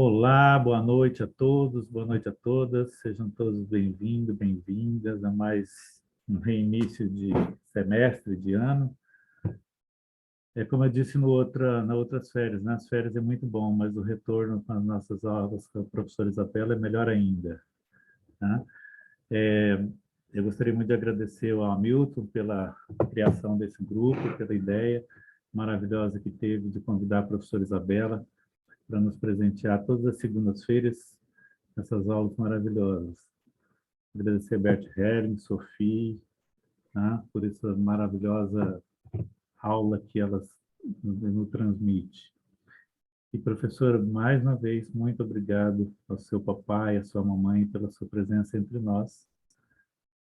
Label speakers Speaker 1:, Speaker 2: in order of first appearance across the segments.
Speaker 1: Olá, boa noite a todos, boa noite a todas. Sejam todos bem-vindos, bem-vindas a mais um reinício de semestre, de ano. É como eu disse nas outras férias, né? As férias é muito bom, mas o retorno com as nossas aulas com a professora Isabela é melhor ainda, tá? Eu gostaria muito de agradecer ao Hamilton pela criação desse grupo, pela ideia maravilhosa que teve de convidar a professora Isabela para nos presentear todas as segundas-feiras essas aulas maravilhosas. Agradecer a Bert Hering, Sophie, tá? Por essa maravilhosa aula que elas nos transmite. E, professora, mais uma vez, muito obrigado ao seu papai, à sua mamãe, pela sua presença entre nós.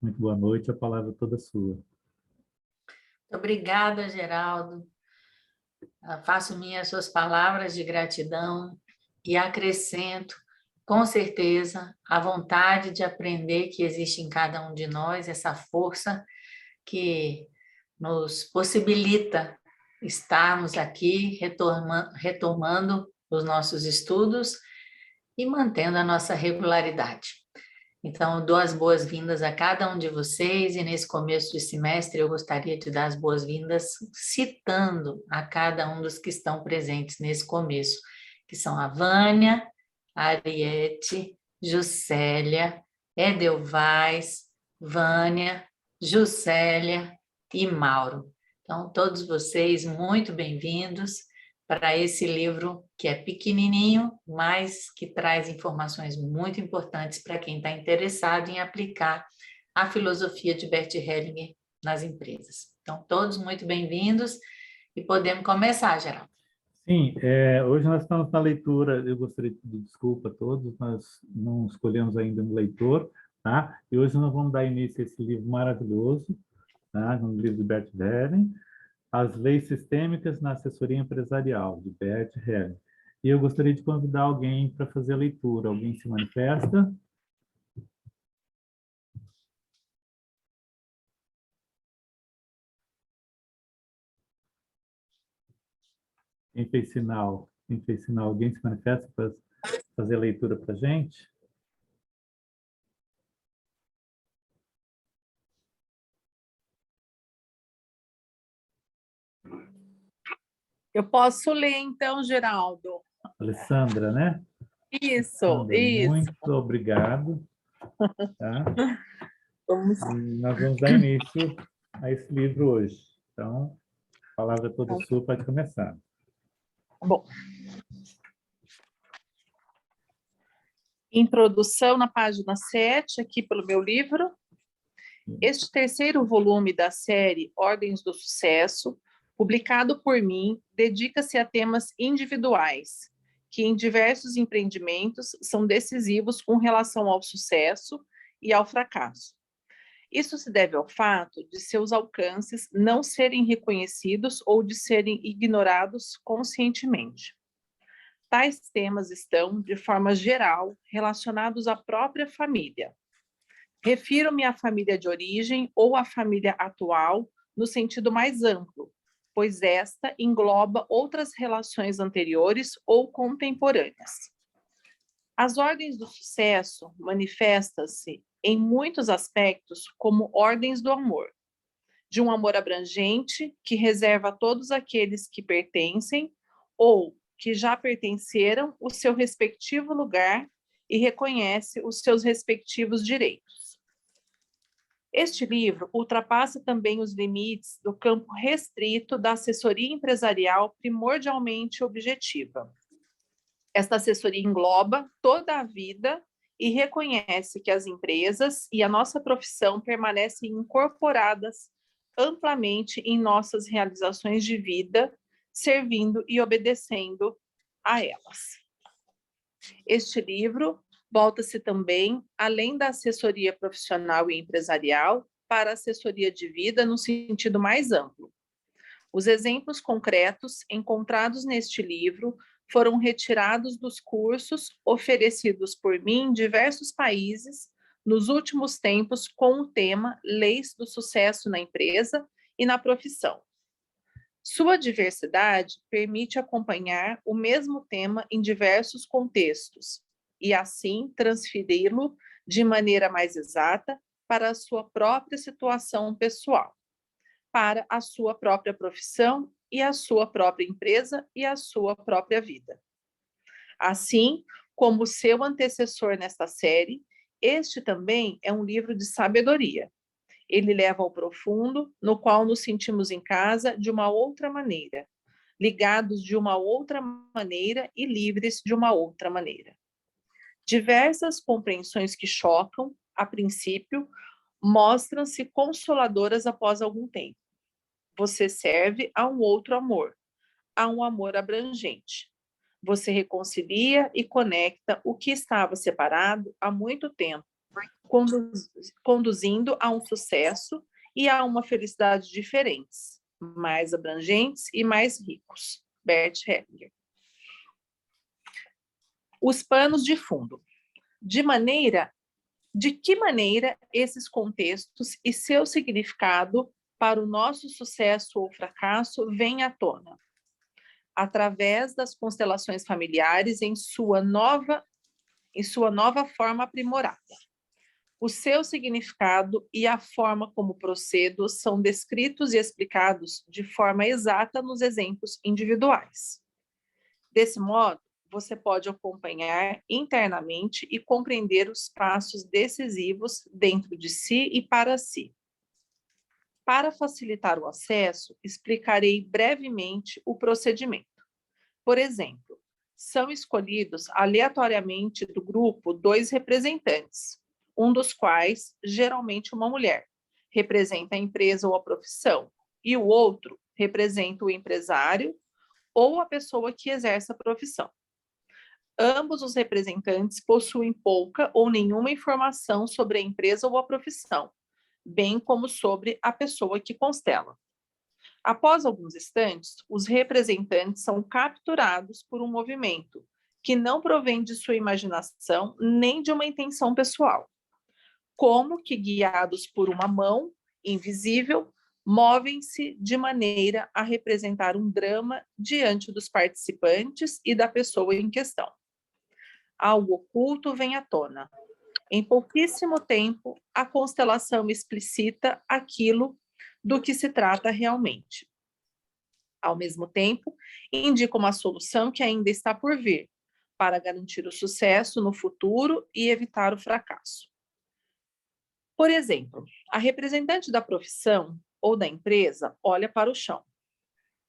Speaker 1: Muito boa noite, a palavra é toda sua.
Speaker 2: Obrigada, Geraldo. Faço minhas suas palavras de gratidão e acrescento, com certeza, a vontade de aprender que existe em cada um de nós, essa força que nos possibilita estarmos aqui retomando os nossos estudos e mantendo a nossa regularidade. Então, dou as boas-vindas a cada um de vocês e nesse começo de semestre eu gostaria de dar as boas-vindas citando a cada um dos que estão presentes nesse começo, que são a Vânia, a Ariete, Juscelia, Edelvais, Vânia, Juscelia e Mauro. Então, todos vocês muito bem-vindos para esse livro que é pequenininho, mas que traz informações muito importantes para quem está interessado em aplicar a filosofia de Bert Hellinger nas empresas. Então, todos muito bem-vindos e podemos começar, Geraldo.
Speaker 1: Sim, hoje nós estamos na leitura, eu gostaria de pedir desculpa a todos, nós não escolhemos ainda um leitor, tá? E hoje nós vamos dar início a esse livro maravilhoso, tá? Um livro de Bert Hellinger, As Leis Sistêmicas na Assessoria Empresarial, de Bert Hellinger. E eu gostaria de convidar alguém para fazer a leitura. Alguém se manifesta? Quem fez sinal? Quem fez sinal? Alguém se manifesta para fazer a leitura para a gente?
Speaker 3: Eu posso ler, então, Geraldo?
Speaker 1: Alessandra, né?
Speaker 3: Isso,
Speaker 1: Alessandra,
Speaker 3: isso.
Speaker 1: muito obrigado. Tá?
Speaker 3: Vamos...
Speaker 1: E nós vamos dar início a esse livro hoje. Então, a palavra é toda sua, pode começar.
Speaker 3: Bom. Introdução na página 7, aqui pelo meu livro. Este terceiro volume da série Ordens do Sucesso, publicado por mim, dedica-se a temas individuais, que em diversos empreendimentos são decisivos com relação ao sucesso e ao fracasso. Isso se deve ao fato de seus alcances não serem reconhecidos ou de serem ignorados conscientemente. Tais temas estão, de forma geral, relacionados à própria família. Refiro-me à família de origem ou à família atual, no sentido mais amplo, pois esta engloba outras relações anteriores ou contemporâneas. As ordens do sucesso manifestam-se, em muitos aspectos, como ordens do amor, de um amor abrangente que reserva a todos aqueles que pertencem ou que já pertenceram o seu respectivo lugar e reconhece os seus respectivos direitos. Este livro ultrapassa também os limites do campo restrito da assessoria empresarial primordialmente objetiva. Esta assessoria engloba toda a vida e reconhece que as empresas e a nossa profissão permanecem incorporadas amplamente em nossas realizações de vida, servindo e obedecendo a elas. Este livro volta-se também, além da assessoria profissional e empresarial, para a assessoria de vida no sentido mais amplo. Os exemplos concretos encontrados neste livro foram retirados dos cursos oferecidos por mim em diversos países nos últimos tempos com o tema Leis do Sucesso na Empresa e na Profissão. Sua diversidade permite acompanhar o mesmo tema em diversos contextos e, assim, transferi-lo de maneira mais exata para a sua própria situação pessoal, para a sua própria profissão e a sua própria empresa e a sua própria vida. Assim como seu antecessor nesta série, este também é um livro de sabedoria. Ele leva ao profundo, no qual nos sentimos em casa de uma outra maneira, ligados de uma outra maneira e livres de uma outra maneira. Diversas compreensões que chocam, a princípio, mostram-se consoladoras após algum tempo. Você serve a um outro amor, a um amor abrangente. Você reconcilia e conecta o que estava separado há muito tempo, conduzindo a um sucesso e a uma felicidade diferentes, mais abrangentes e mais ricos. Bert Hellinger. Os panos de fundo. De que maneira esses contextos e seu significado para o nosso sucesso ou fracasso vêm à tona? Através das constelações familiares em sua nova forma aprimorada. O seu significado e a forma como procedo são descritos e explicados de forma exata nos exemplos individuais. Desse modo, você pode acompanhar internamente e compreender os passos decisivos dentro de si e para si. Para facilitar o acesso, explicarei brevemente o procedimento. Por exemplo, são escolhidos aleatoriamente do grupo 2 representantes, um dos quais, geralmente uma mulher, representa a empresa ou a profissão, e o outro representa o empresário ou a pessoa que exerce a profissão. Ambos os representantes possuem pouca ou nenhuma informação sobre a empresa ou a profissão, bem como sobre a pessoa que constela. Após alguns instantes, os representantes são capturados por um movimento que não provém de sua imaginação nem de uma intenção pessoal, como que guiados por uma mão invisível, movem-se de maneira a representar um drama diante dos participantes e da pessoa em questão. Algo oculto vem à tona. Em pouquíssimo tempo, a constelação explicita aquilo do que se trata realmente. Ao mesmo tempo, indica uma solução que ainda está por vir, para garantir o sucesso no futuro e evitar o fracasso. Por exemplo, a representante da profissão ou da empresa olha para o chão.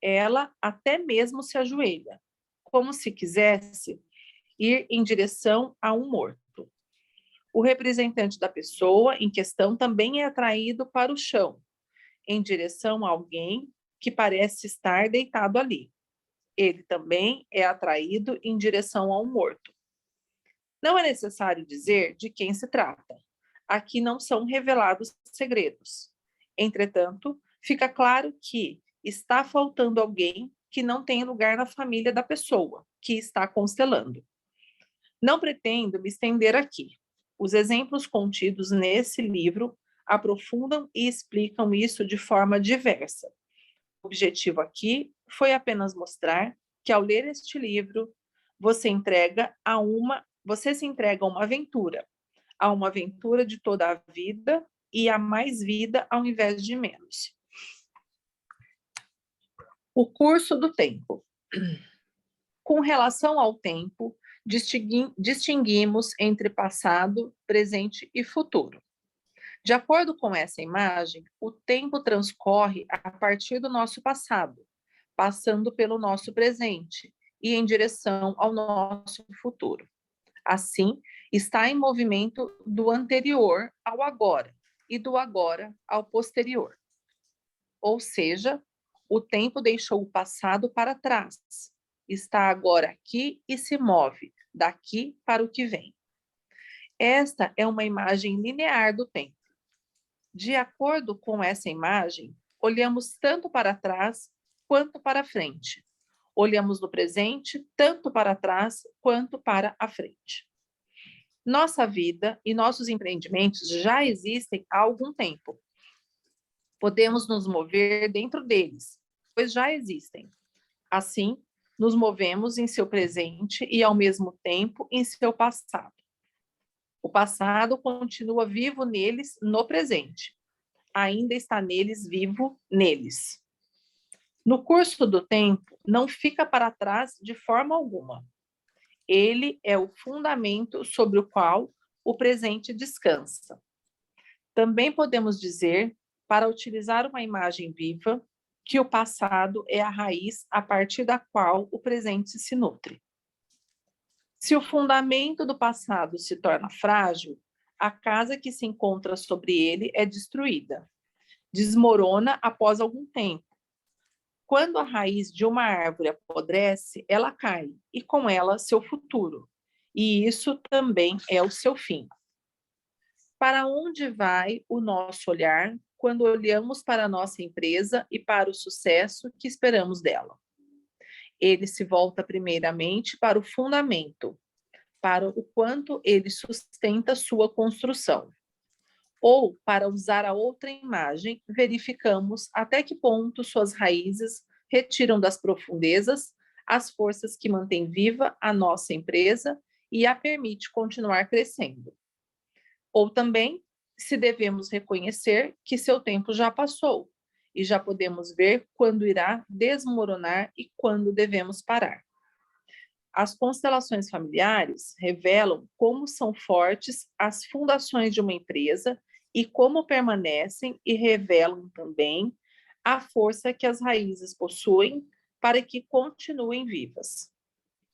Speaker 3: Ela até mesmo se ajoelha, como se quisesse ir em direção a um morto. O representante da pessoa em questão também é atraído para o chão, em direção a alguém que parece estar deitado ali. Ele também é atraído em direção a um morto. Não é necessário dizer de quem se trata. Aqui não são revelados segredos. Entretanto, fica claro que está faltando alguém que não tem lugar na família da pessoa que está constelando. Não pretendo me estender aqui. Os exemplos contidos nesse livro aprofundam e explicam isso de forma diversa. O objetivo aqui foi apenas mostrar que, ao ler este livro, você se entrega a uma aventura de toda a vida e a mais vida ao invés de menos. O curso do tempo. Com relação ao tempo, distinguimos entre passado, presente e futuro. De acordo com essa imagem, o tempo transcorre a partir do nosso passado, passando pelo nosso presente e em direção ao nosso futuro. Assim, está em movimento do anterior ao agora e do agora ao posterior. Ou seja, o tempo deixou o passado para trás, está agora aqui e se move daqui para o que vem. Esta é uma imagem linear do tempo. De acordo com essa imagem, olhamos tanto para trás quanto para frente. Olhamos no presente tanto para trás quanto para a frente. Nossa vida e nossos empreendimentos já existem há algum tempo. Podemos nos mover dentro deles, já existem. Assim, nos movemos em seu presente e, ao mesmo tempo, em seu passado. O passado continua vivo neles no presente. Ainda está neles, vivo neles. No curso do tempo, não fica para trás de forma alguma. Ele é o fundamento sobre o qual o presente descansa. Também podemos dizer, para utilizar uma imagem viva, que o passado é a raiz a partir da qual o presente se nutre. Se o fundamento do passado se torna frágil, a casa que se encontra sobre ele é destruída. Desmorona após algum tempo. Quando a raiz de uma árvore apodrece, ela cai, e com ela seu futuro. E isso também é o seu fim. Para onde vai o nosso olhar quando olhamos para a nossa empresa e para o sucesso que esperamos dela? Ele se volta primeiramente para o fundamento, para o quanto ele sustenta sua construção. Ou, para usar a outra imagem, verificamos até que ponto suas raízes retiram das profundezas as forças que mantêm viva a nossa empresa e a permite continuar crescendo. Ou também, se devemos reconhecer que seu tempo já passou e já podemos ver quando irá desmoronar e quando devemos parar. As constelações familiares revelam como são fortes as fundações de uma empresa e como permanecem, e revelam também a força que as raízes possuem para que continuem vivas.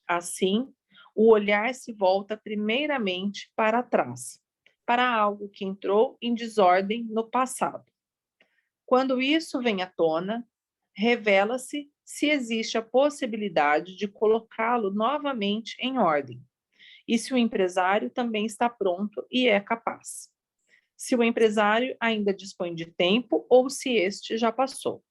Speaker 3: Assim, o olhar se volta primeiramente para trás, para algo que entrou em desordem no passado. Quando isso vem à tona, revela-se se existe a possibilidade de colocá-lo novamente em ordem, e se o empresário também está pronto e é capaz. Se o empresário ainda dispõe de tempo ou se este já passou.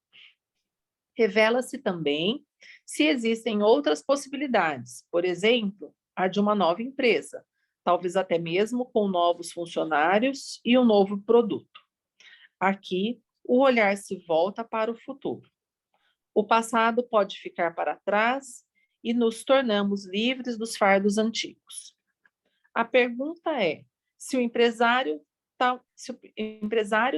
Speaker 3: Revela-se também se existem outras possibilidades, por exemplo, a de uma nova empresa, talvez até mesmo com novos funcionários e um novo produto. Aqui, o olhar se volta para o futuro. O passado pode ficar para trás e nos tornamos livres dos fardos antigos. A pergunta é se o empresário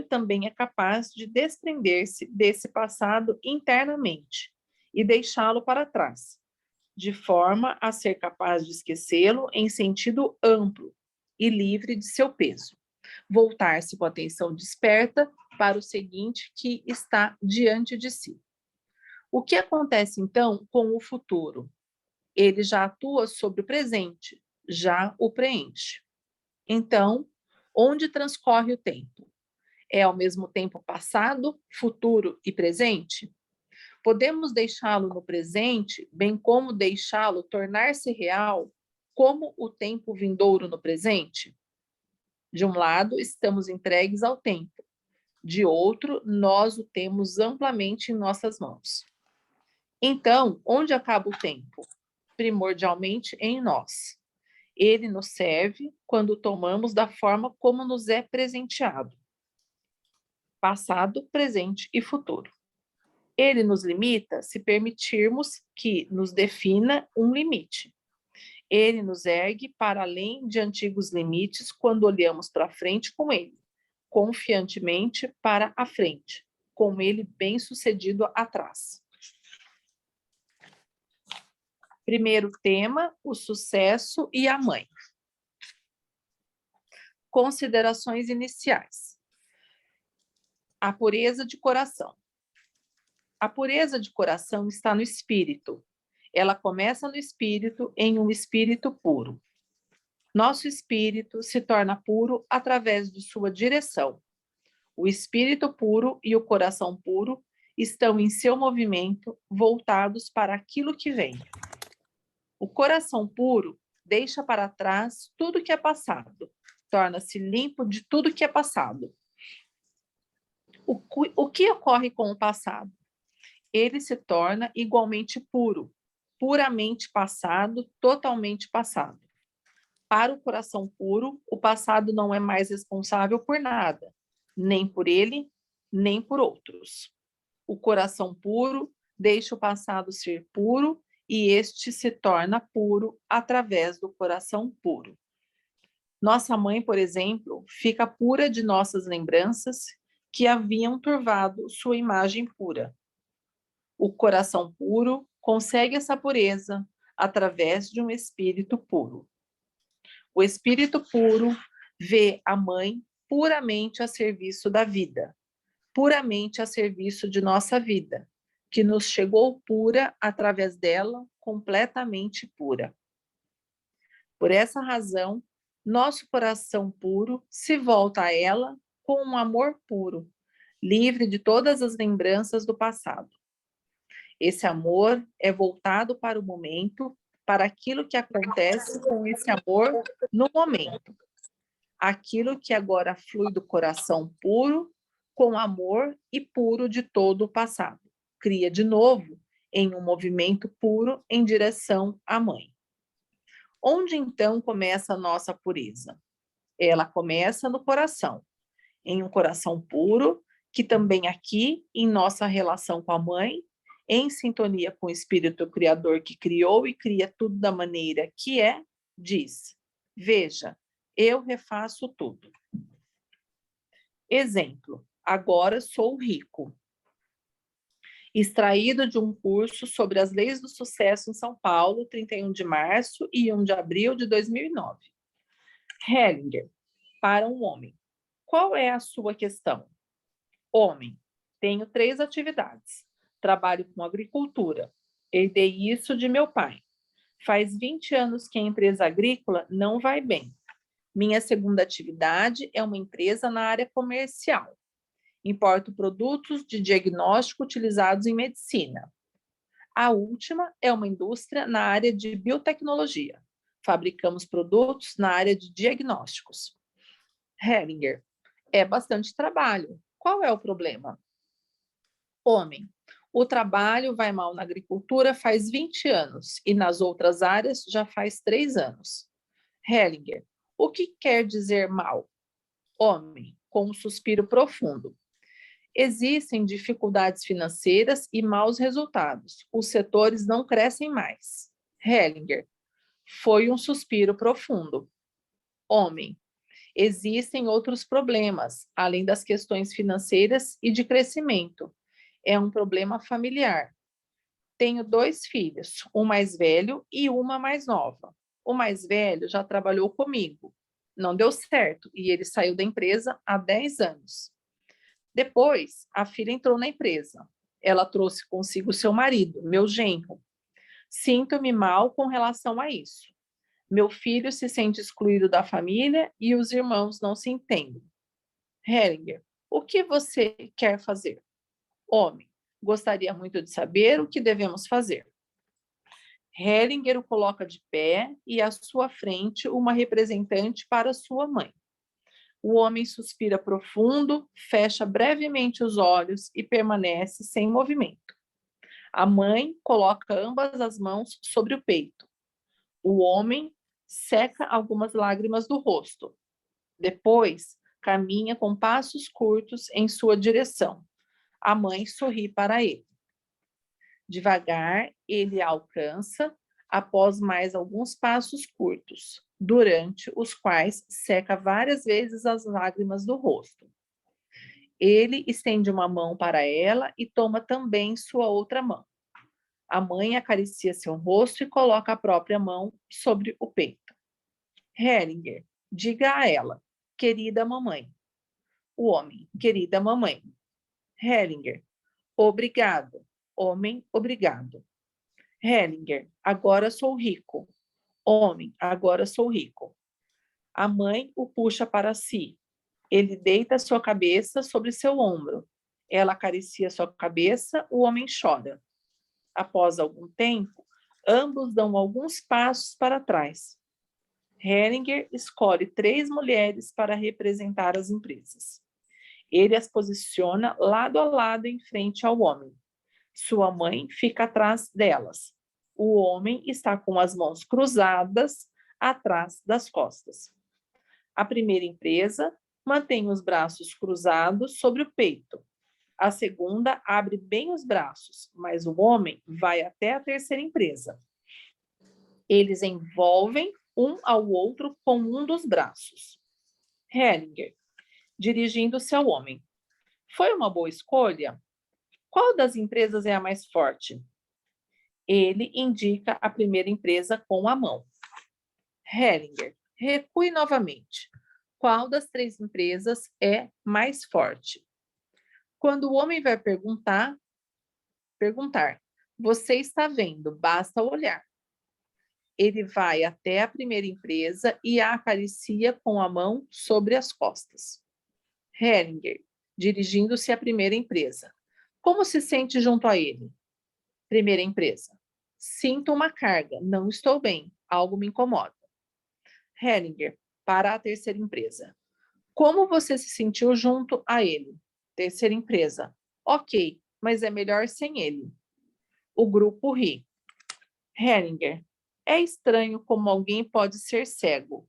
Speaker 3: também é capaz de desprender-se desse passado internamente e deixá-lo para trás, de forma a ser capaz de esquecê-lo em sentido amplo e livre de seu peso. Voltar-se com atenção desperta para o seguinte que está diante de si. O que acontece, então, com o futuro? Ele já atua sobre o presente, já o preenche. Então, onde transcorre o tempo? É ao mesmo tempo passado, futuro e presente? Podemos deixá-lo no presente, bem como deixá-lo tornar-se real, como o tempo vindouro no presente? De um lado, estamos entregues ao tempo. De outro, nós o temos amplamente em nossas mãos. Então, onde acaba o tempo? Primordialmente em nós. Ele nos serve quando tomamos da forma como nos é presenteado. Passado, presente e futuro. Ele nos limita se permitirmos que nos defina um limite. Ele nos ergue para além de antigos limites quando olhamos para frente com ele, confiantemente para a frente, com ele bem-sucedido atrás. Primeiro tema, o sucesso e a mãe. Considerações iniciais. A pureza de coração. A pureza de coração está no espírito. Ela começa no espírito, em um espírito puro. Nosso espírito se torna puro através de sua direção. O espírito puro e o coração puro estão em seu movimento, voltados para aquilo que vem. O coração puro deixa para trás tudo que é passado, torna-se limpo de tudo que é passado. O que ocorre com o passado? Ele se torna igualmente puro, puramente passado, totalmente passado. Para o coração puro, o passado não é mais responsável por nada, nem por ele, nem por outros. O coração puro deixa o passado ser puro e este se torna puro através do coração puro. Nossa mãe, por exemplo, fica pura de nossas lembranças que haviam turvado sua imagem pura. O coração puro consegue essa pureza através de um espírito puro. O espírito puro vê a mãe puramente a serviço da vida, puramente a serviço de nossa vida, que nos chegou pura através dela, completamente pura. Por essa razão, nosso coração puro se volta a ela com um amor puro, livre de todas as lembranças do passado. Esse amor é voltado para o momento, para aquilo que acontece com esse amor no momento. Aquilo que agora flui do coração puro, com amor e puro de todo o passado. Cria de novo em um movimento puro em direção à mãe. Onde então começa a nossa pureza? Ela começa no coração, em um coração puro, que também aqui, em nossa relação com a mãe, em sintonia com o Espírito Criador que criou e cria tudo da maneira que é, diz: veja, eu refaço tudo. Exemplo, agora sou rico. Extraído de um curso sobre as leis do sucesso em São Paulo, 31 de março e 1 de abril de 2009. Hellinger, para um homem. Qual é a sua questão? Homem, tenho 3 atividades. Trabalho com agricultura. Herdei isso de meu pai. Faz 20 anos que a empresa agrícola não vai bem. Minha segunda atividade é uma empresa na área comercial. Importo produtos de diagnóstico utilizados em medicina. A última é uma indústria na área de biotecnologia. Fabricamos produtos na área de diagnósticos. Hellinger, é bastante trabalho. Qual é o problema? Homem, o trabalho vai mal na agricultura faz 20 anos e nas outras áreas já faz 3 anos. Hellinger, o que quer dizer mal? Homem, com um suspiro profundo. Existem dificuldades financeiras e maus resultados. Os setores não crescem mais. Hellinger, foi um suspiro profundo. Homem, existem outros problemas, além das questões financeiras e de crescimento. É um problema familiar. Tenho 2 filhos, um mais velho e uma mais nova. O mais velho já trabalhou comigo. Não deu certo e ele saiu da empresa há 10 anos. Depois, a filha entrou na empresa. Ela trouxe consigo seu marido, meu genro. Sinto-me mal com relação a isso. Meu filho se sente excluído da família e os irmãos não se entendem. Hellinger, o que você quer fazer? Homem, gostaria muito de saber o que devemos fazer. Hellinger o coloca de pé e à sua frente uma representante para sua mãe. O homem suspira profundo, fecha brevemente os olhos e permanece sem movimento. A mãe coloca ambas as mãos sobre o peito. O homem seca algumas lágrimas do rosto. Depois, caminha com passos curtos em sua direção. A mãe sorri para ele. Devagar, ele a alcança, após mais alguns passos curtos, durante os quais seca várias vezes as lágrimas do rosto. Ele estende uma mão para ela e toma também sua outra mão. A mãe acaricia seu rosto e coloca a própria mão sobre o peito. Hellinger, diga a ela, querida mamãe. O homem, querida mamãe. Hellinger, obrigado. Homem, obrigado. Hellinger, agora sou rico. Homem, agora sou rico. A mãe o puxa para si. Ele deita sua cabeça sobre seu ombro. Ela acaricia sua cabeça, o homem chora. Após algum tempo, ambos dão alguns passos para trás. Hellinger escolhe 3 mulheres para representar as empresas. Ele as posiciona lado a lado em frente ao homem. Sua mãe fica atrás delas. O homem está com as mãos cruzadas atrás das costas. A primeira empresa mantém os braços cruzados sobre o peito. A segunda abre bem os braços, mas o homem vai até a terceira empresa. Eles envolvem um ao outro com um dos braços. Hellinger, dirigindo-se ao homem. Foi uma boa escolha? Qual das empresas é a mais forte? Ele indica a primeira empresa com a mão. Hellinger, recue novamente. Qual das três empresas é mais forte? Quando o homem vai perguntar, você está vendo, basta olhar. Ele vai até a primeira empresa e a acaricia com a mão sobre as costas. Hellinger, dirigindo-se à primeira empresa. Como se sente junto a ele? Primeira empresa. Sinto uma carga, não estou bem, algo me incomoda. Hellinger, para a terceira empresa. Como você se sentiu junto a ele? Terceira empresa. Ok, mas é melhor sem ele. O grupo ri. Hellinger, é estranho como alguém pode ser cego.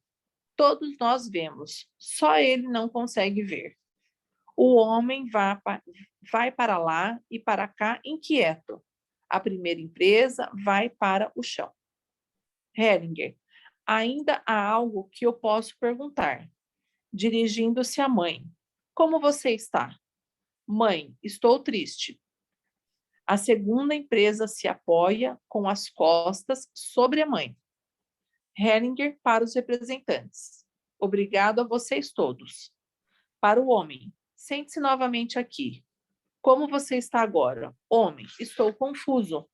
Speaker 3: Todos nós vemos, só ele não consegue ver. O homem vai para lá e para cá inquieto. A primeira empresa vai para o chão. Hellinger, ainda há algo que eu posso perguntar. Dirigindo-se à mãe. Como você está? Mãe, estou triste. A segunda empresa se apoia com as costas sobre a mãe. Hellinger para os representantes. Obrigado a vocês todos. Para o homem, sente-se novamente aqui. Como você está agora? Homem, estou confuso.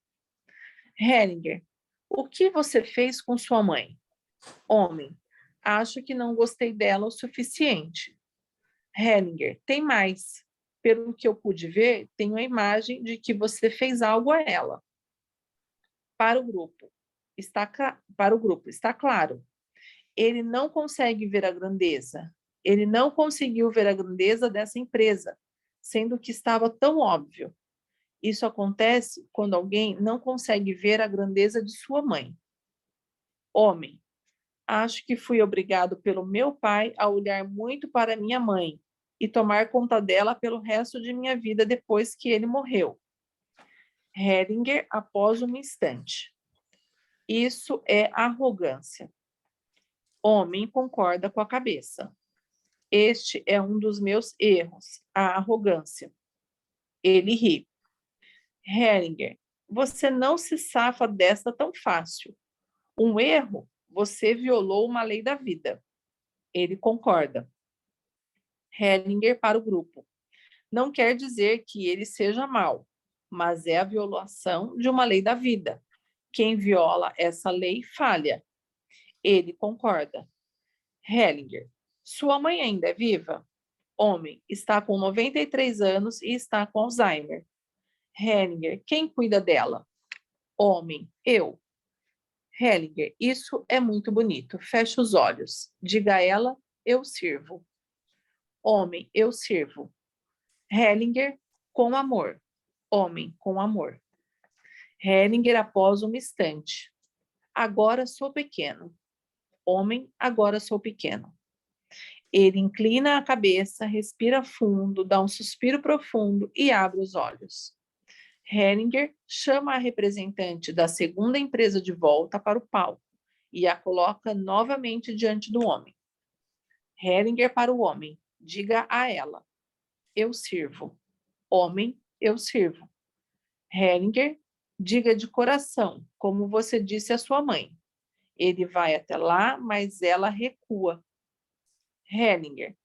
Speaker 3: Hellinger, o que você fez com sua mãe? Homem, acho que não gostei dela o suficiente. Hellinger, tem mais. Pelo que eu pude ver, tenho a imagem de que você fez algo a ela. Para o grupo, está claro. Ele não consegue ver a grandeza. Ele não conseguiu ver a grandeza dessa empresa, sendo que estava tão óbvio. Isso acontece quando alguém não consegue ver a grandeza de sua mãe. Homem, acho que fui obrigado pelo meu pai a olhar muito para minha mãe e tomar conta dela pelo resto de minha vida depois que ele morreu. Hellinger, após um instante. Isso é arrogância. Homem concorda com a cabeça. Este é um dos meus erros, a arrogância. Ele ri. Hellinger, você não se safa desta tão fácil. Um erro, você violou uma lei da vida. Ele concorda. Hellinger para o grupo. Não quer dizer que ele seja mau, mas é a violação de uma lei da vida. Quem viola essa lei falha. Ele concorda. Hellinger, sua mãe ainda é viva? Homem, está com 93 anos e está com Alzheimer. Hellinger, quem cuida dela? Homem, eu. Hellinger, isso é muito bonito. Feche os olhos. Diga a ela, eu sirvo. Homem, eu sirvo. Hellinger, com amor. Homem, com amor. Hellinger, após um instante. Agora sou pequeno. Homem, agora sou pequeno. Ele inclina a cabeça, respira fundo, dá um suspiro profundo e abre os olhos. Hellinger chama a representante da segunda empresa de volta para o palco e a coloca novamente diante do homem. Hellinger para o homem, diga a ela, eu sirvo. Homem, eu sirvo. Hellinger, diga de coração, como você disse à sua mãe. Ele vai até lá, mas ela recua. Hellinger,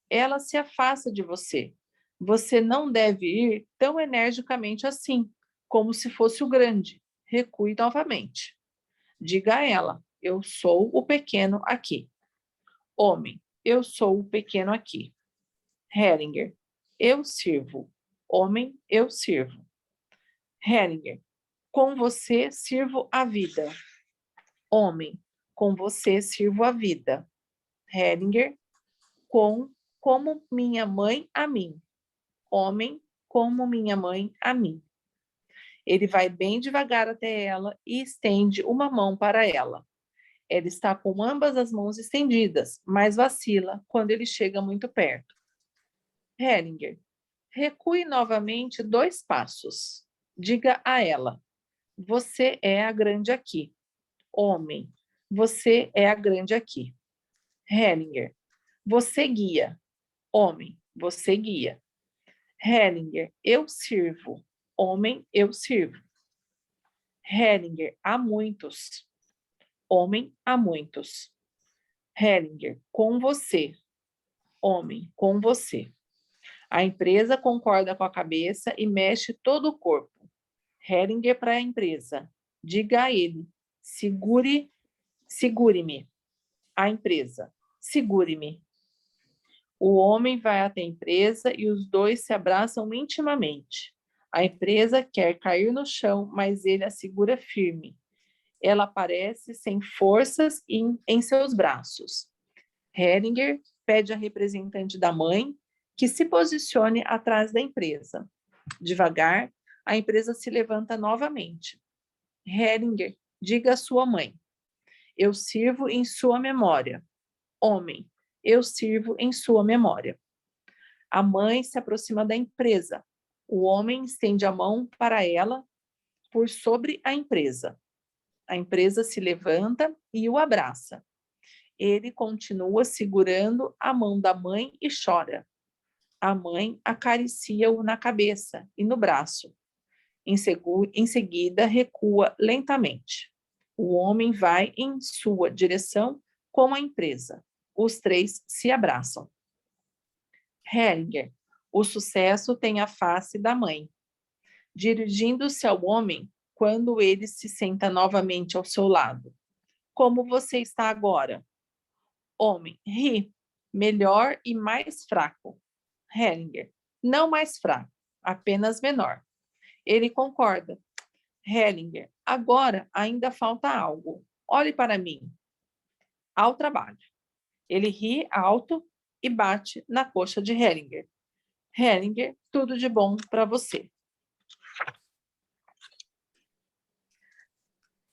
Speaker 3: ela se afasta de você. Você não deve ir tão energicamente assim, como se fosse o grande. Recue novamente. Diga a ela, eu sou o pequeno aqui. Homem, eu sou o pequeno aqui. Hellinger, eu sirvo. Homem, eu sirvo. Hellinger, com você sirvo a vida. Homem, com você sirvo a vida. Hellinger, como minha mãe a mim. Homem, como minha mãe a mim. Ele vai bem devagar até ela e estende uma mão para ela. Ela está com ambas as mãos estendidas, mas vacila quando ele chega muito perto. Hellinger, Recue novamente 2 passos. Diga a ela: você é a grande aqui. Homem, você é a grande aqui. Hellinger, você guia. Homem, você guia. Hellinger, eu sirvo. Homem, eu sirvo. Hellinger, há muitos. Homem, há muitos. Hellinger, com você. Homem, com você. A empresa concorda com a cabeça e mexe todo o corpo. Hellinger para a empresa. Diga a ele: segure-me. A empresa: segure-me. O homem vai até a empresa e os dois se abraçam intimamente. A empresa quer cair no chão, mas ele a segura firme. Ela parece sem forças em seus braços. Hellinger pede à representante da mãe que se posicione atrás da empresa. Devagar, a empresa se levanta novamente. Hellinger, diga à sua mãe: eu sirvo em sua memória. Homem, eu sirvo em sua memória. A mãe se aproxima da empresa. O homem estende a mão para ela por sobre a empresa. A empresa se levanta e o abraça. Ele continua segurando a mão da mãe e chora. A mãe acaricia-o na cabeça e no braço. Em seguida, recua lentamente. O homem vai em sua direção com a empresa. Os 3 se abraçam. Hellinger, o sucesso tem a face da mãe. Dirigindo-se ao homem, quando ele se senta novamente ao seu lado. Como você está agora? Homem, ri. Melhor e mais fraco. Hellinger, não mais fraco, apenas menor. Ele concorda. Hellinger, agora ainda falta algo. Olhe para mim. Ao trabalho. Ele ri alto e bate na coxa de Hellinger. Hellinger, tudo de bom para você.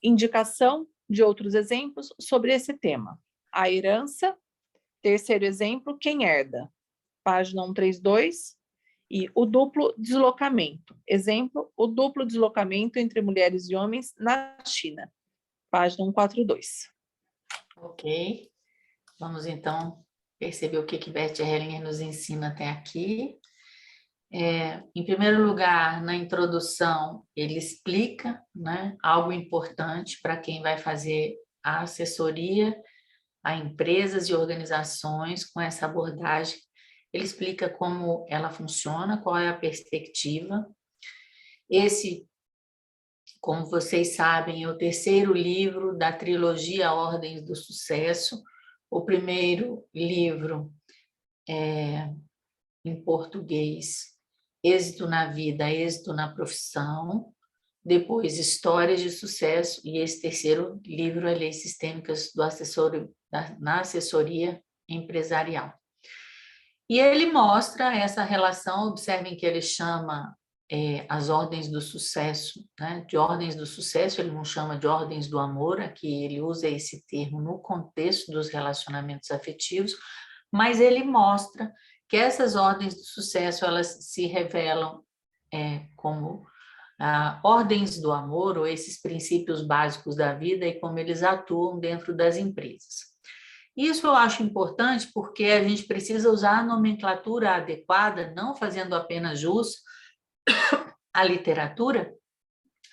Speaker 3: Indicação de outros exemplos sobre esse tema. A herança. Terceiro exemplo, quem herda. Página 132. E o duplo deslocamento. Exemplo, o duplo deslocamento entre mulheres e homens na China. Página 142.
Speaker 2: Ok. Vamos, então, perceber o que Bert Hellinger nos ensina até aqui. Em primeiro lugar, na introdução, ele explica, né, algo importante para quem vai fazer a assessoria a empresas e organizações com essa abordagem. Ele explica como ela funciona, qual é a perspectiva. Esse, como vocês sabem, é o terceiro livro da trilogia Ordens do Sucesso. O primeiro livro em português, Êxito na Vida, Êxito na Profissão. Depois, Histórias de Sucesso. E esse terceiro livro é Leis Sistêmicas na Assessoria Empresarial. E ele mostra essa relação, observem que ele chama as ordens do sucesso, né, de ordens do sucesso, ele não chama de ordens do amor, aqui ele usa esse termo no contexto dos relacionamentos afetivos, mas ele mostra que essas ordens do sucesso, elas se revelam como ordens do amor, ou esses princípios básicos da vida e como eles atuam dentro das empresas. Isso eu acho importante porque a gente precisa usar a nomenclatura adequada, não fazendo apenas jus à literatura,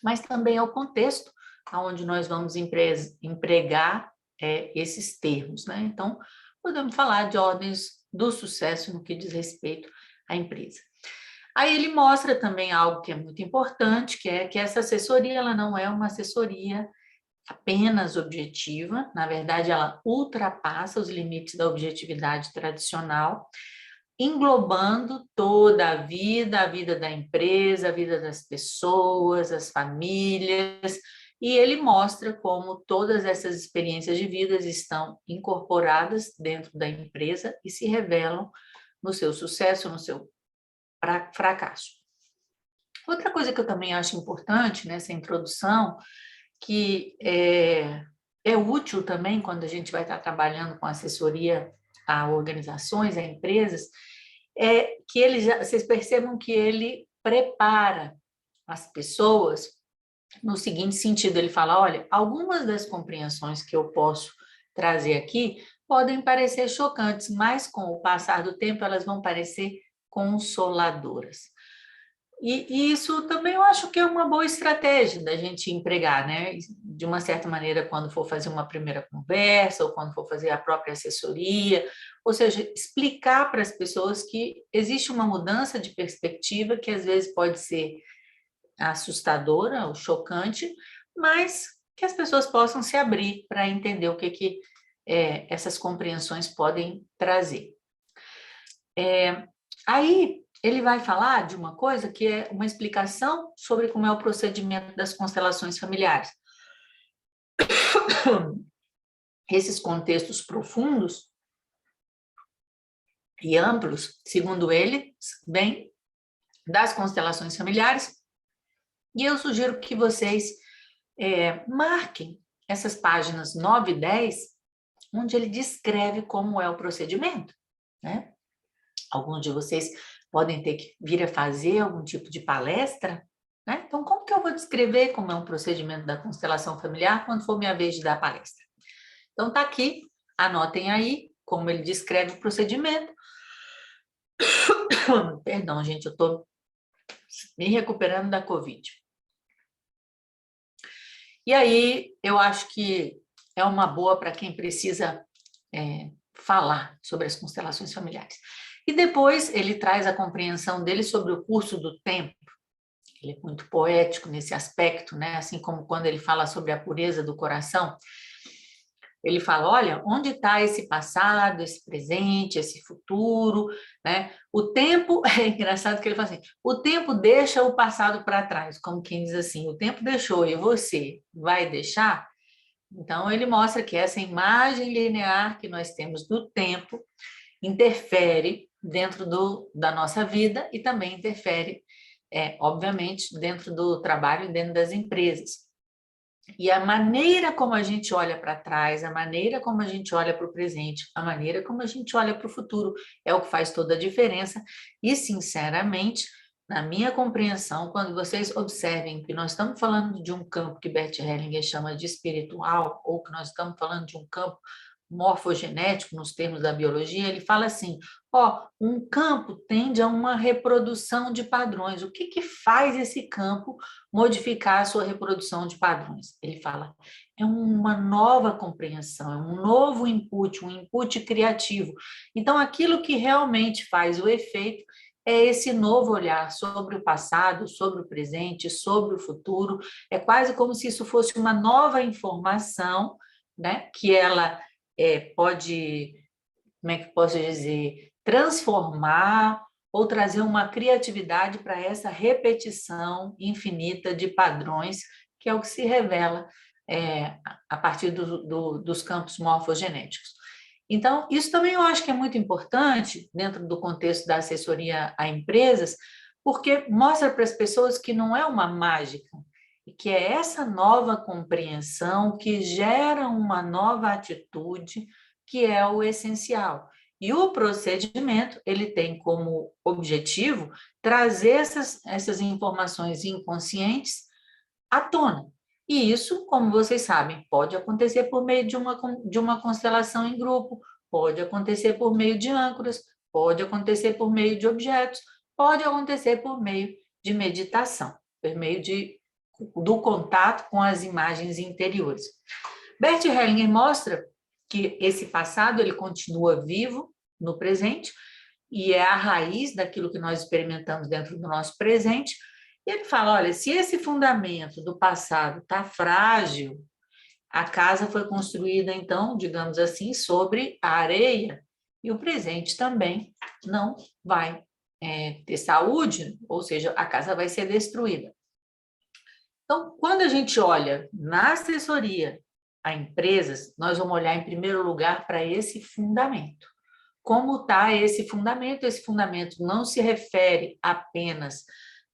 Speaker 2: mas também ao contexto onde nós vamos empregar esses termos, né? Então, podemos falar de ordens do sucesso no que diz respeito à empresa. Aí ele mostra também algo que é muito importante, que é que essa assessoria ela não é uma assessoria apenas objetiva, na verdade ela ultrapassa os limites da objetividade tradicional, englobando toda a vida da empresa, a vida das pessoas, as famílias, e ele mostra como todas essas experiências de vida estão incorporadas dentro da empresa e se revelam no seu sucesso, no seu fracasso. Outra coisa que eu também acho importante nessa introdução, que é útil também quando a gente vai estar trabalhando com assessoria a organizações, a empresas, é que vocês percebam que ele prepara as pessoas no seguinte sentido, ele fala, olha, algumas das compreensões que eu posso trazer aqui podem parecer chocantes, mas com o passar do tempo elas vão parecer consoladoras. E isso também eu acho que é uma boa estratégia da gente empregar, né? De uma certa maneira, quando for fazer uma primeira conversa, ou quando for fazer a própria assessoria, ou seja, explicar para as pessoas que existe uma mudança de perspectiva que às vezes pode ser assustadora ou chocante, mas que as pessoas possam se abrir para entender o que essas compreensões podem trazer. Aí ele vai falar de uma coisa que é uma explicação sobre como é o procedimento das constelações familiares. Esses contextos profundos e amplos, segundo ele, vêm das constelações familiares, e eu sugiro que vocês marquem essas páginas 9 e 10, onde ele descreve como é o procedimento, né? Alguns de vocês podem ter que vir a fazer algum tipo de palestra, né? Então, como que eu vou descrever como é um procedimento da constelação familiar quando for minha vez de dar palestra? Então, está aqui, anotem aí como ele descreve o procedimento. Perdão, gente, eu estou me recuperando da Covid. E aí, eu acho que é uma boa para quem precisa falar sobre as constelações familiares. E depois ele traz a compreensão dele sobre o curso do tempo. Ele é muito poético nesse aspecto, né? Assim como quando ele fala sobre a pureza do coração, ele fala, olha, onde está esse passado, esse presente, esse futuro, né? O tempo, é engraçado que ele fala assim, o tempo deixa o passado para trás, como quem diz assim, o tempo deixou e você vai deixar? Então, ele mostra que essa imagem linear que nós temos do tempo interfere dentro da nossa vida e também interfere, obviamente, dentro do trabalho e dentro das empresas. E a maneira como a gente olha para trás, a maneira como a gente olha para o presente, a maneira como a gente olha para o futuro é o que faz toda a diferença. E, sinceramente, na minha compreensão, quando vocês observem que nós estamos falando de um campo que Bert Hellinger chama de espiritual, ou que nós estamos falando de um campo morfogenético, nos termos da biologia, ele fala assim, um campo tende a uma reprodução de padrões. O que faz esse campo modificar a sua reprodução de padrões? Ele fala, é uma nova compreensão, é um novo input, um input criativo. Então, aquilo que realmente faz o efeito é esse novo olhar sobre o passado, sobre o presente, sobre o futuro. É quase como se isso fosse uma nova informação, né, que ela pode, como é que posso dizer, transformar ou trazer uma criatividade para essa repetição infinita de padrões, que é o que se revela a partir dos campos morfogenéticos. Então, isso também eu acho que é muito importante dentro do contexto da assessoria a empresas, porque mostra para as pessoas que não é uma mágica, e que é essa nova compreensão que gera uma nova atitude, que é o essencial. E o procedimento, ele tem como objetivo trazer essas informações inconscientes à tona. E isso, como vocês sabem, pode acontecer por meio de uma constelação em grupo, pode acontecer por meio de âncoras, pode acontecer por meio de objetos, pode acontecer por meio de meditação, por meio do contato com as imagens interiores. Bert Hellinger mostra que esse passado ele continua vivo no presente e é a raiz daquilo que nós experimentamos dentro do nosso presente. E ele fala, olha, se esse fundamento do passado está frágil, a casa foi construída, então, digamos assim, sobre a areia, e o presente também não vai ter saúde, ou seja, a casa vai ser destruída. Então, quando a gente olha na assessoria a empresas, nós vamos olhar em primeiro lugar para esse fundamento. Como está esse fundamento? Esse fundamento não se refere apenas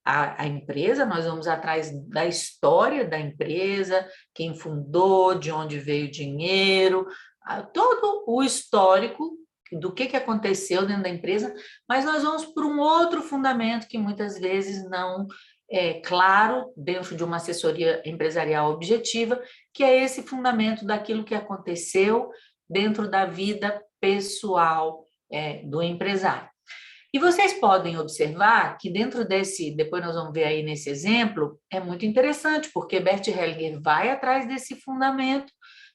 Speaker 2: à empresa, nós vamos atrás da história da empresa, quem fundou, de onde veio o dinheiro, todo o histórico do que aconteceu dentro da empresa, mas nós vamos por um outro fundamento que muitas vezes não é claro dentro de uma assessoria empresarial objetiva, que é esse fundamento daquilo que aconteceu dentro da vida pessoal do empresário. E vocês podem observar que dentro desse, depois nós vamos ver aí nesse exemplo, é muito interessante, porque Bert Hellinger vai atrás desse fundamento,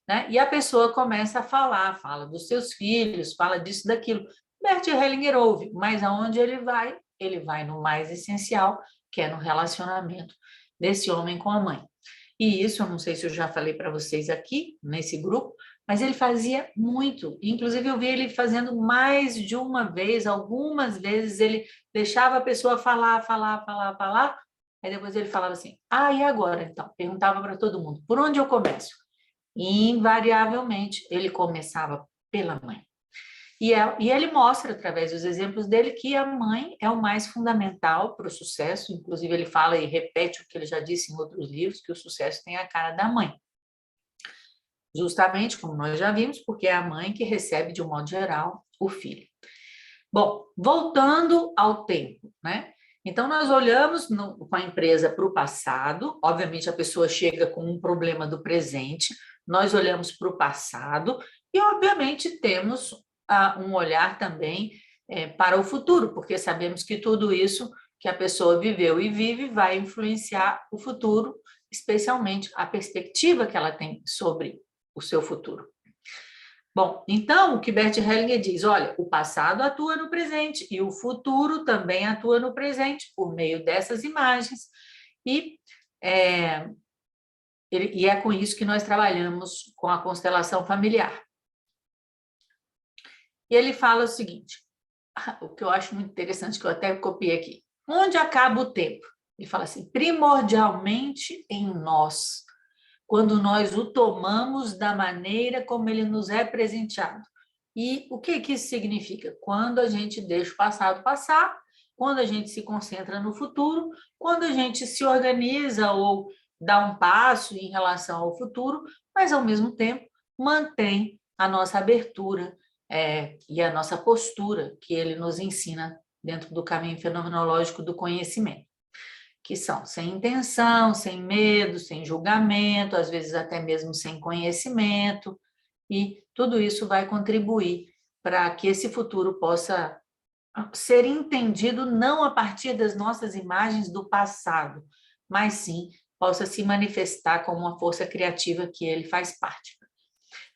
Speaker 2: né? E a pessoa começa a falar, fala dos seus filhos, fala disso, daquilo. Bert Hellinger ouve, mas aonde ele vai? Ele vai no mais essencial, que é no relacionamento desse homem com a mãe. E isso, eu não sei se eu já falei para vocês aqui, nesse grupo, mas ele fazia muito. Inclusive, eu vi ele fazendo mais de uma vez, algumas vezes ele deixava a pessoa falar, aí depois ele falava assim, e agora, então? Perguntava para todo mundo, por onde eu começo? E, invariavelmente, ele começava pela mãe. E ele mostra, através dos exemplos dele, que a mãe é o mais fundamental para o sucesso. Inclusive, ele fala e repete o que ele já disse em outros livros, que o sucesso tem a cara da mãe. Justamente, como nós já vimos, porque é a mãe que recebe, de um modo geral, o filho. Bom, voltando ao tempo, né? Então, nós olhamos com a empresa para o passado, obviamente a pessoa chega com um problema do presente, nós olhamos para o passado e, obviamente, temos um olhar também para o futuro, porque sabemos que tudo isso que a pessoa viveu e vive vai influenciar o futuro, especialmente a perspectiva que ela tem sobre o seu futuro. Bom, então, o que Bert Hellinger diz, olha, o passado atua no presente e o futuro também atua no presente por meio dessas imagens e é com isso que nós trabalhamos com a constelação familiar. E ele fala o seguinte, o que eu acho muito interessante, que eu até copiei aqui. Onde acaba o tempo? Ele fala assim, primordialmente em nós, quando nós o tomamos da maneira como ele nos é presenteado. E o que isso significa? Quando a gente deixa o passado passar, quando a gente se concentra no futuro, quando a gente se organiza ou dá um passo em relação ao futuro, mas, ao mesmo tempo, mantém a nossa abertura e a nossa postura que ele nos ensina dentro do caminho fenomenológico do conhecimento, que são sem intenção, sem medo, sem julgamento, às vezes até mesmo sem conhecimento, e tudo isso vai contribuir para que esse futuro possa ser entendido não a partir das nossas imagens do passado, mas sim possa se manifestar como uma força criativa que ele faz parte.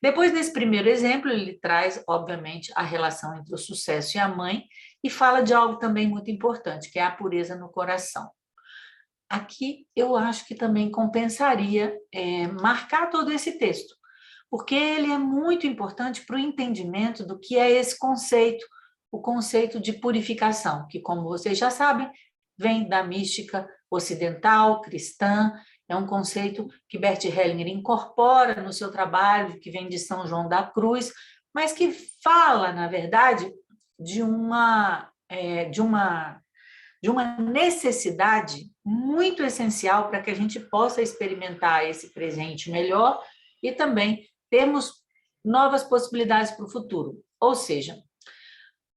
Speaker 2: Depois, nesse primeiro exemplo, ele traz, obviamente, a relação entre o sucesso e a mãe e fala de algo também muito importante, que é a pureza no coração. Aqui, eu acho que também compensaria marcar todo esse texto, porque ele é muito importante para o entendimento do que é esse conceito, o conceito de purificação, que, como vocês já sabem, vem da mística ocidental, cristã, é um conceito que Bert Hellinger incorpora no seu trabalho, que vem de São João da Cruz, mas que fala, na verdade, de uma necessidade muito essencial para que a gente possa experimentar esse presente melhor e também termos novas possibilidades para o futuro. Ou seja,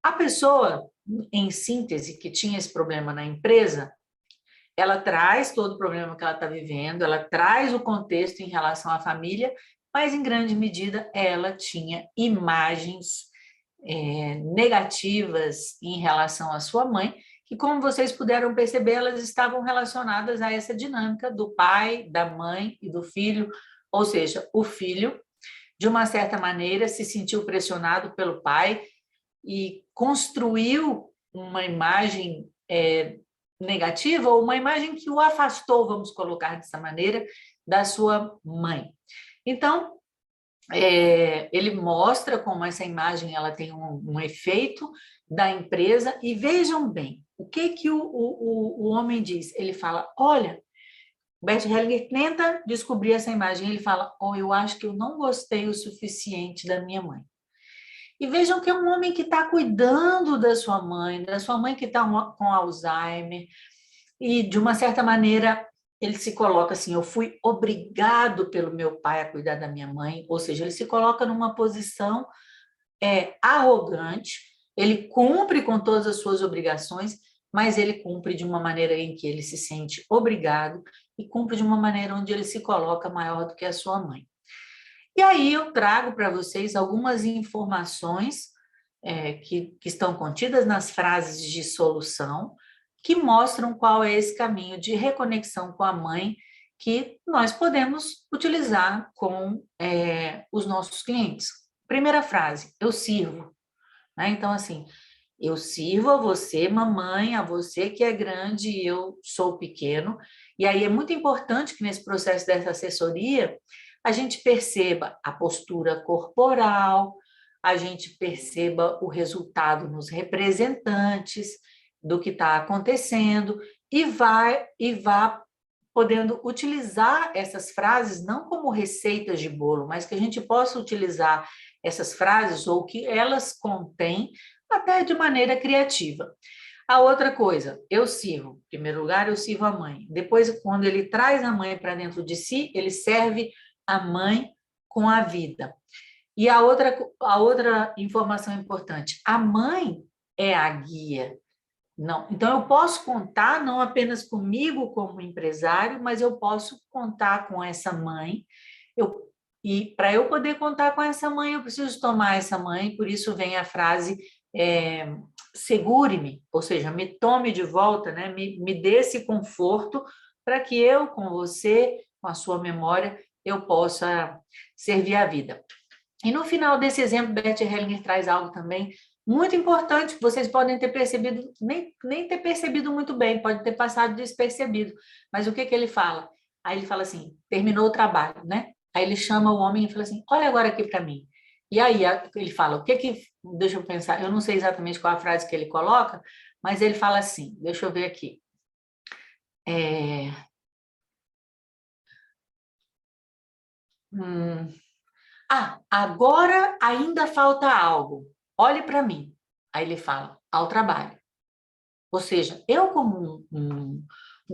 Speaker 2: a pessoa, em síntese, que tinha esse problema na empresa, ela traz todo o problema que ela está vivendo, ela traz o contexto em relação à família, mas, em grande medida, ela tinha imagens negativas em relação à sua mãe, que, como vocês puderam perceber, elas estavam relacionadas a essa dinâmica do pai, da mãe e do filho, ou seja, o filho, de uma certa maneira, se sentiu pressionado pelo pai e construiu uma imagem negativa, ou uma imagem que o afastou, vamos colocar dessa maneira, da sua mãe. Então, ele mostra como essa imagem ela tem um efeito da empresa, e vejam bem, o que o homem diz? Ele fala, olha, Bert Hellinger tenta descobrir essa imagem, ele fala, eu acho que eu não gostei o suficiente da minha mãe. E vejam que é um homem que está cuidando da sua mãe que está com Alzheimer, e, de uma certa maneira, ele se coloca assim, eu fui obrigado pelo meu pai a cuidar da minha mãe, ou seja, ele se coloca numa posição é arrogante, ele cumpre com todas as suas obrigações, mas ele cumpre de uma maneira em que ele se sente obrigado e cumpre de uma maneira onde ele se coloca maior do que a sua mãe. E aí eu trago para vocês algumas informações que estão contidas nas frases de solução, que mostram qual é esse caminho de reconexão com a mãe que nós podemos utilizar com os nossos clientes. Primeira frase, eu sirvo. Né? Então, assim, eu sirvo a você, mamãe, a você que é grande e eu sou pequeno. E aí é muito importante que nesse processo dessa assessoria a gente perceba a postura corporal, a gente perceba o resultado nos representantes do que está acontecendo e vá podendo utilizar essas frases não como receitas de bolo, mas que a gente possa utilizar essas frases ou que elas contêm até de maneira criativa. A outra coisa, eu sirvo. Em primeiro lugar, eu sirvo a mãe. Depois, quando ele traz a mãe para dentro de si, ele serve a mãe com a vida. E a outra informação importante, a mãe é a guia. Não, então eu posso contar não apenas comigo como empresário, mas eu posso contar com essa mãe. E para eu poder contar com essa mãe, eu preciso tomar essa mãe, por isso vem a frase segure-me, ou seja, me tome de volta, né? me dê esse conforto para que eu, com você, com a sua memória, eu possa servir a vida. E no final desse exemplo, Bert Hellinger traz algo também muito importante, que vocês podem ter percebido, nem ter percebido muito bem, pode ter passado despercebido. Mas o que ele fala? Aí ele fala assim, terminou o trabalho, né? Aí ele chama o homem e fala assim, olha agora aqui para mim. E aí ele fala, deixa eu pensar, eu não sei exatamente qual a frase que ele coloca, mas ele fala assim, deixa eu ver aqui. Agora ainda falta algo. Olhe para mim. Aí ele fala, ao trabalho. Ou seja, eu como um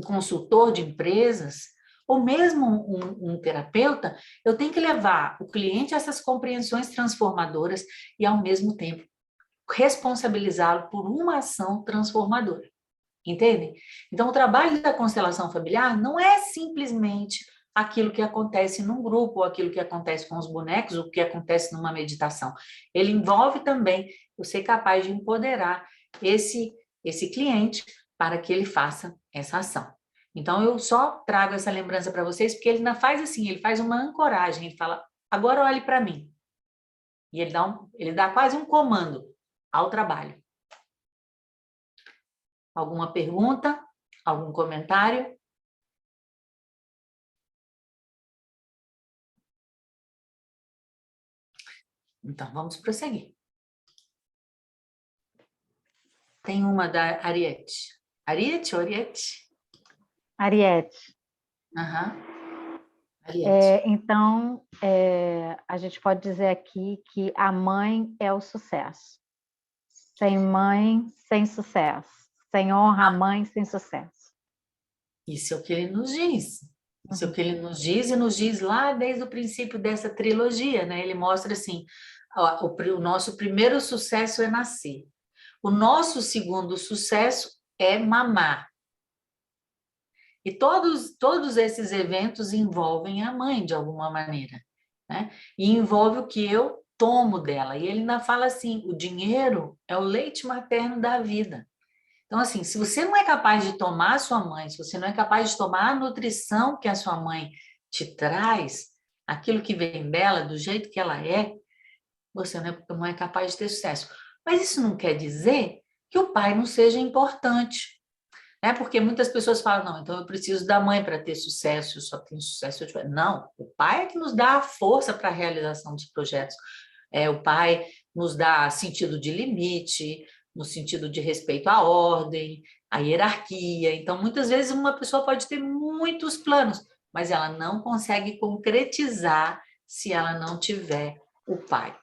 Speaker 2: consultor de empresas, ou mesmo um terapeuta, eu tenho que levar o cliente a essas compreensões transformadoras e, ao mesmo tempo, responsabilizá-lo por uma ação transformadora. Entendem? Então, o trabalho da constelação familiar não é simplesmente aquilo que acontece num grupo, ou aquilo que acontece com os bonecos, ou o que acontece numa meditação. Ele envolve também eu ser capaz de empoderar esse cliente para que ele faça essa ação. Então, eu só trago essa lembrança para vocês, porque ele não faz assim, ele faz uma ancoragem, ele fala, agora olhe para mim. E ele dá quase um comando ao trabalho. Alguma pergunta? Algum comentário? Então, vamos prosseguir. Tem uma da Ariete. Ariete ou Ariete?
Speaker 4: Ariete.
Speaker 2: Ariete.
Speaker 4: Então, a gente pode dizer aqui que a mãe é o sucesso. Sem mãe, sem sucesso. Sem honra, a mãe, sem sucesso.
Speaker 2: Isso é o que ele nos diz. Isso é o que ele nos diz e nos diz lá desde o princípio dessa trilogia, né? Ele mostra assim, o nosso primeiro sucesso é nascer. O nosso segundo sucesso é mamar. E todos esses eventos envolvem a mãe, de alguma maneira. Né? E envolve o que eu tomo dela. E ele ainda fala assim, o dinheiro é o leite materno da vida. Então, assim, se você não é capaz de tomar a sua mãe, se você não é capaz de tomar a nutrição que a sua mãe te traz, aquilo que vem dela, do jeito que ela é, você não é capaz de ter sucesso. Mas isso não quer dizer que o pai não seja importante. Né? Porque muitas pessoas falam, não, então eu preciso da mãe para ter sucesso, eu só tenho sucesso se eu tiver. Não, o pai é que nos dá a força para a realização dos projetos. O pai nos dá sentido de limite, no sentido de respeito à ordem, à hierarquia. Então, muitas vezes uma pessoa pode ter muitos planos, mas ela não consegue concretizar se ela não tiver o pai.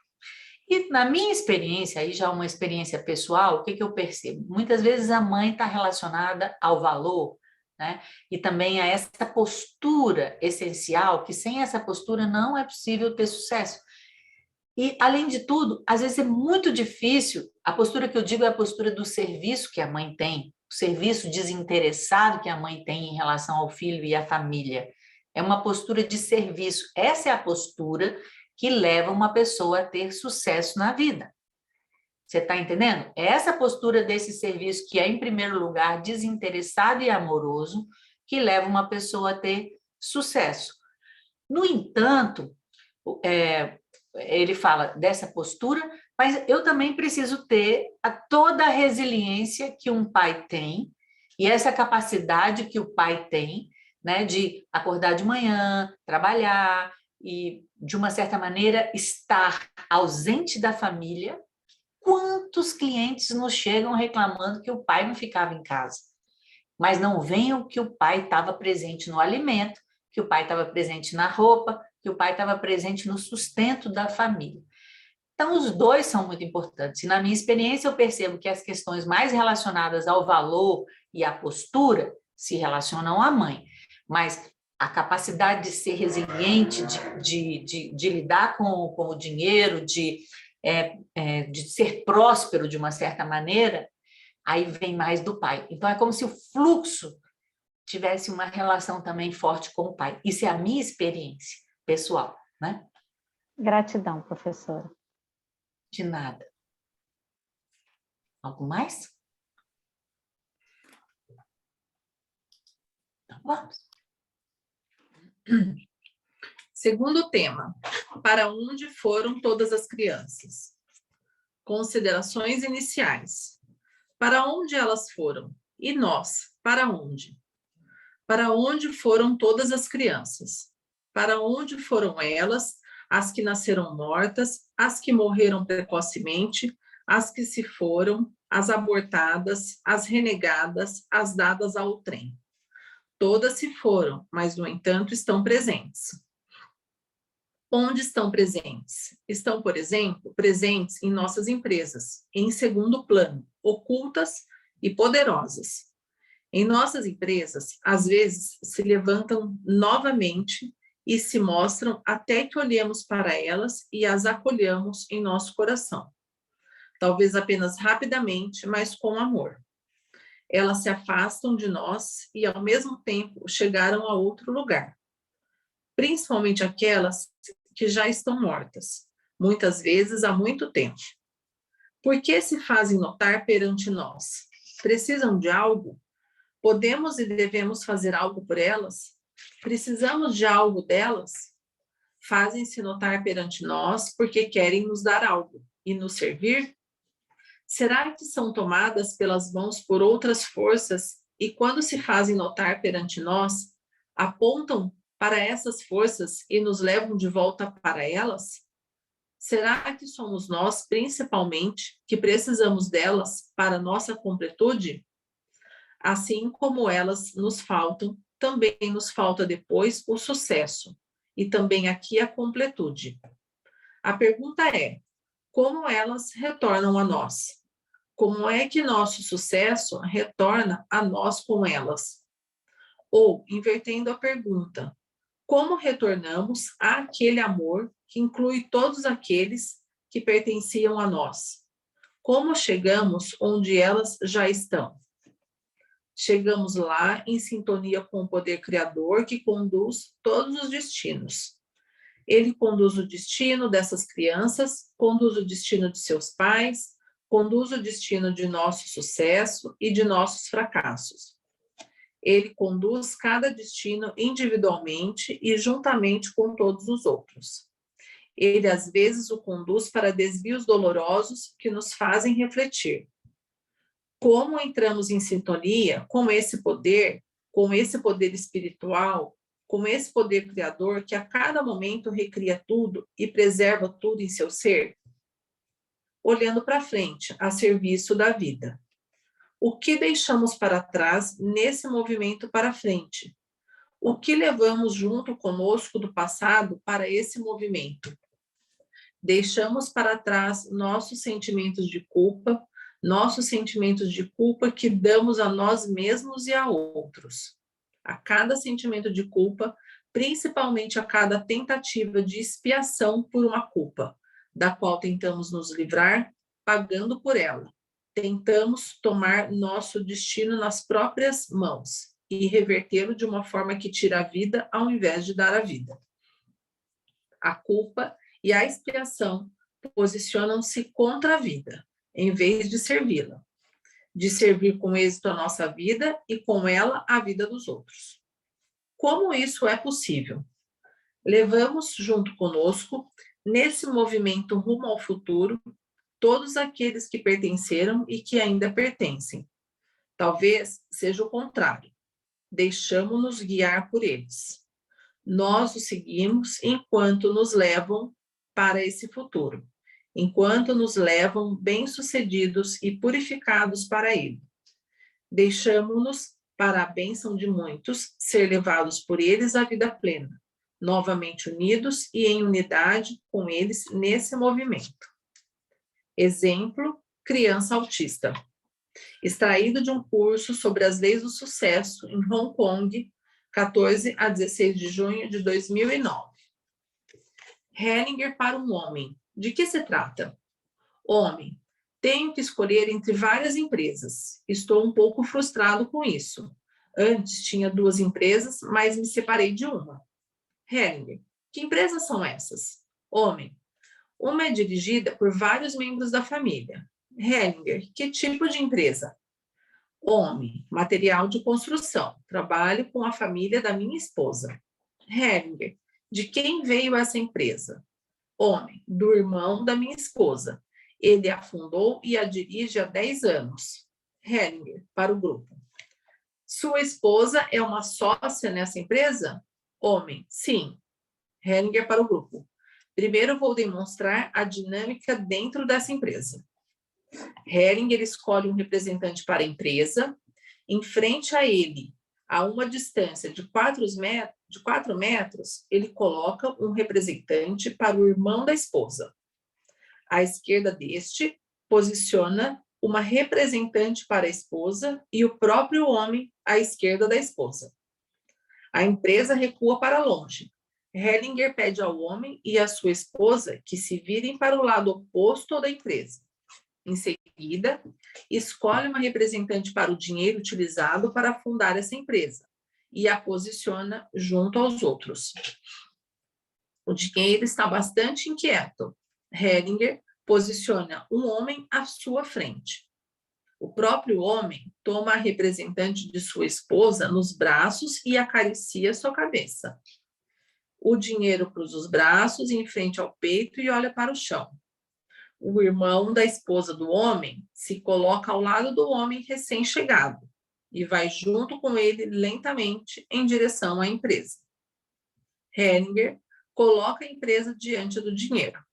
Speaker 2: E na minha experiência, aí já uma experiência pessoal, o que eu percebo? Muitas vezes a mãe está relacionada ao valor, né? E também a essa postura essencial, que sem essa postura não é possível ter sucesso. E, além de tudo, às vezes é muito difícil, a postura que eu digo é a postura do serviço que a mãe tem, o serviço desinteressado que a mãe tem em relação ao filho e à família. É uma postura de serviço. Essa é a postura que leva uma pessoa a ter sucesso na vida. Você está entendendo? É essa postura desse serviço que é, em primeiro lugar, desinteressado e amoroso, que leva uma pessoa a ter sucesso. No entanto, ele fala dessa postura, mas eu também preciso ter toda a resiliência que um pai tem e essa capacidade que o pai tem, né, de acordar de manhã, trabalhar e, de uma certa maneira, estar ausente da família. Quantos clientes nos chegam reclamando que o pai não ficava em casa? Mas não venham que o pai estava presente no alimento, que o pai estava presente na roupa, que o pai estava presente no sustento da família. Então, os dois são muito importantes. E, na minha experiência, eu percebo que as questões mais relacionadas ao valor e à postura se relacionam à mãe. Mas a capacidade de ser resiliente, de lidar com o dinheiro, de ser próspero de uma certa maneira, aí vem mais do pai. Então, é como se o fluxo tivesse uma relação também forte com o pai. Isso é a minha experiência pessoal, né?
Speaker 4: Gratidão, professora.
Speaker 2: De nada. Algo mais? Então, vamos.
Speaker 3: Segundo tema, para onde foram todas as crianças? Considerações iniciais. Para onde elas foram? E nós, para onde? Para onde foram todas as crianças? Para onde foram elas, as que nasceram mortas, as que morreram precocemente, as que se foram, as abortadas, as renegadas, as dadas ao trem? Todas se foram, mas, no entanto, estão presentes. Onde estão presentes? Estão, por exemplo, presentes em nossas empresas, em segundo plano, ocultas e poderosas. Em nossas empresas, às vezes, se levantam novamente e se mostram até que olhemos para elas e as acolhamos em nosso coração. Talvez apenas rapidamente, mas com amor. Elas se afastam de nós e, ao mesmo tempo, chegaram a outro lugar. Principalmente aquelas que já estão mortas, muitas vezes há muito tempo. Por que se fazem notar perante nós? Precisam de algo? Podemos e devemos fazer algo por elas? Precisamos de algo delas? Fazem-se notar perante nós porque querem nos dar algo e nos servir? Será que são tomadas pelas mãos por outras forças e, quando se fazem notar perante nós, apontam para essas forças e nos levam de volta para elas? Será que somos nós, principalmente, que precisamos delas para nossa completude? Assim como elas nos faltam, também nos falta depois o sucesso, e também aqui a completude. A pergunta é: como elas retornam a nós? Como é que nosso sucesso retorna a nós com elas? Ou, invertendo a pergunta, como retornamos àquele amor que inclui todos aqueles que pertenciam a nós? Como chegamos onde elas já estão? Chegamos lá em sintonia com o poder criador que conduz todos os destinos. Ele conduz o destino dessas crianças, conduz o destino de seus pais, conduz o destino de nosso sucesso e de nossos fracassos. Ele conduz cada destino individualmente e juntamente com todos os outros. Ele, às vezes, o conduz para desvios dolorosos que nos fazem refletir. Como entramos em sintonia com esse poder espiritual, com esse poder criador que a cada momento recria tudo e preserva tudo em seu ser? Olhando para frente, a serviço da vida. O que deixamos para trás nesse movimento para frente? O que levamos junto conosco do passado para esse movimento? Deixamos para trás nossos sentimentos de culpa que damos a nós mesmos e a outros. A cada sentimento de culpa, principalmente a cada tentativa de expiação por uma culpa, da qual tentamos nos livrar, pagando por ela. Tentamos tomar nosso destino nas próprias mãos e revertê-lo de uma forma que tira a vida ao invés de dar a vida. A culpa e a expiação posicionam-se contra a vida, em vez de servi-la, de servir com êxito a nossa vida e com ela a vida dos outros. Como isso é possível? Levamos junto conosco, nesse movimento rumo ao futuro, todos aqueles que pertenceram e que ainda pertencem. Talvez seja o contrário. Deixamos-nos guiar por eles. Nós os seguimos enquanto nos levam para esse futuro, enquanto nos levam bem-sucedidos e purificados para ele. Deixamos-nos, para a bênção de muitos, ser levados por eles à vida plena, novamente unidos e em unidade com eles nesse movimento. Exemplo, criança autista. Extraído de um curso sobre as leis do sucesso em Hong Kong, 14 a 16 de junho de 2009. Hellinger para um homem. De que se trata? Homem, tenho que escolher entre várias empresas. Estou um pouco frustrado com isso. Antes tinha 2 empresas, mas me separei de uma. Hellinger, que empresas são essas? Homem, uma é dirigida por vários membros da família. Hellinger, que tipo de empresa? Homem, material de construção. Trabalho com a família da minha esposa. Hellinger, de quem veio essa empresa? Homem, do irmão da minha esposa. Ele a fundou e a dirige há 10 anos. Hellinger, para o grupo. Sua esposa é uma sócia nessa empresa? Homem, sim. Hellinger para o grupo. Primeiro vou demonstrar a dinâmica dentro dessa empresa. Hellinger escolhe um representante para a empresa. Em frente a ele, a uma distância de 4 metros, ele coloca um representante para o irmão da esposa. À esquerda deste, posiciona uma representante para a esposa e o próprio homem à esquerda da esposa. A empresa recua para longe. Hellinger pede ao homem e à sua esposa que se virem para o lado oposto da empresa. Em seguida, escolhe uma representante para o dinheiro utilizado para fundar essa empresa e a posiciona junto aos outros. O dinheiro está bastante inquieto. Hellinger posiciona um homem à sua frente. O próprio homem toma a representante de sua esposa nos braços e acaricia sua cabeça. O dinheiro cruza os braços em frente ao peito e olha para o chão. O irmão da esposa do homem se coloca ao lado do homem recém-chegado e vai junto com ele lentamente em direção à empresa. Hellinger coloca a empresa diante do dinheiro.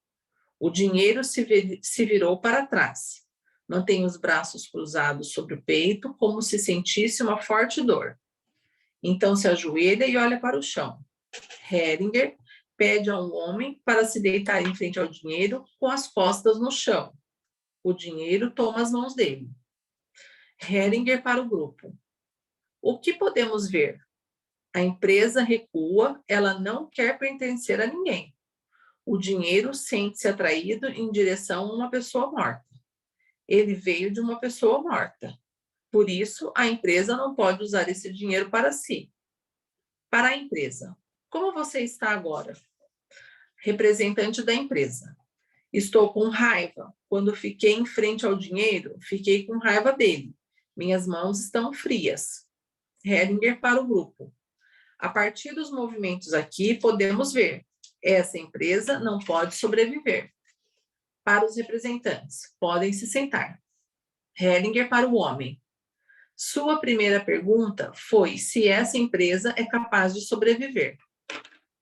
Speaker 3: O dinheiro se virou para trás. Mantém os braços cruzados sobre o peito como se sentisse uma forte dor. Então se ajoelha e olha para o chão. Hellinger pede a um homem para se deitar em frente ao dinheiro com as costas no chão. O dinheiro toma as mãos dele. Hellinger para o grupo. O que podemos ver? A empresa recua, ela não quer pertencer a ninguém. O dinheiro sente-se atraído em direção a uma pessoa morta. Ele veio de uma pessoa morta. Por isso, a empresa não pode usar esse dinheiro para si. Para a empresa. Como você está agora? Representante da empresa. Estou com raiva. Quando fiquei em frente ao dinheiro, fiquei com raiva dele. Minhas mãos estão frias. Hellinger para o grupo. A partir dos movimentos aqui, podemos ver. Essa empresa não pode sobreviver. Para os representantes, podem se sentar. Hellinger para o homem. Sua primeira pergunta foi se essa empresa é capaz de sobreviver.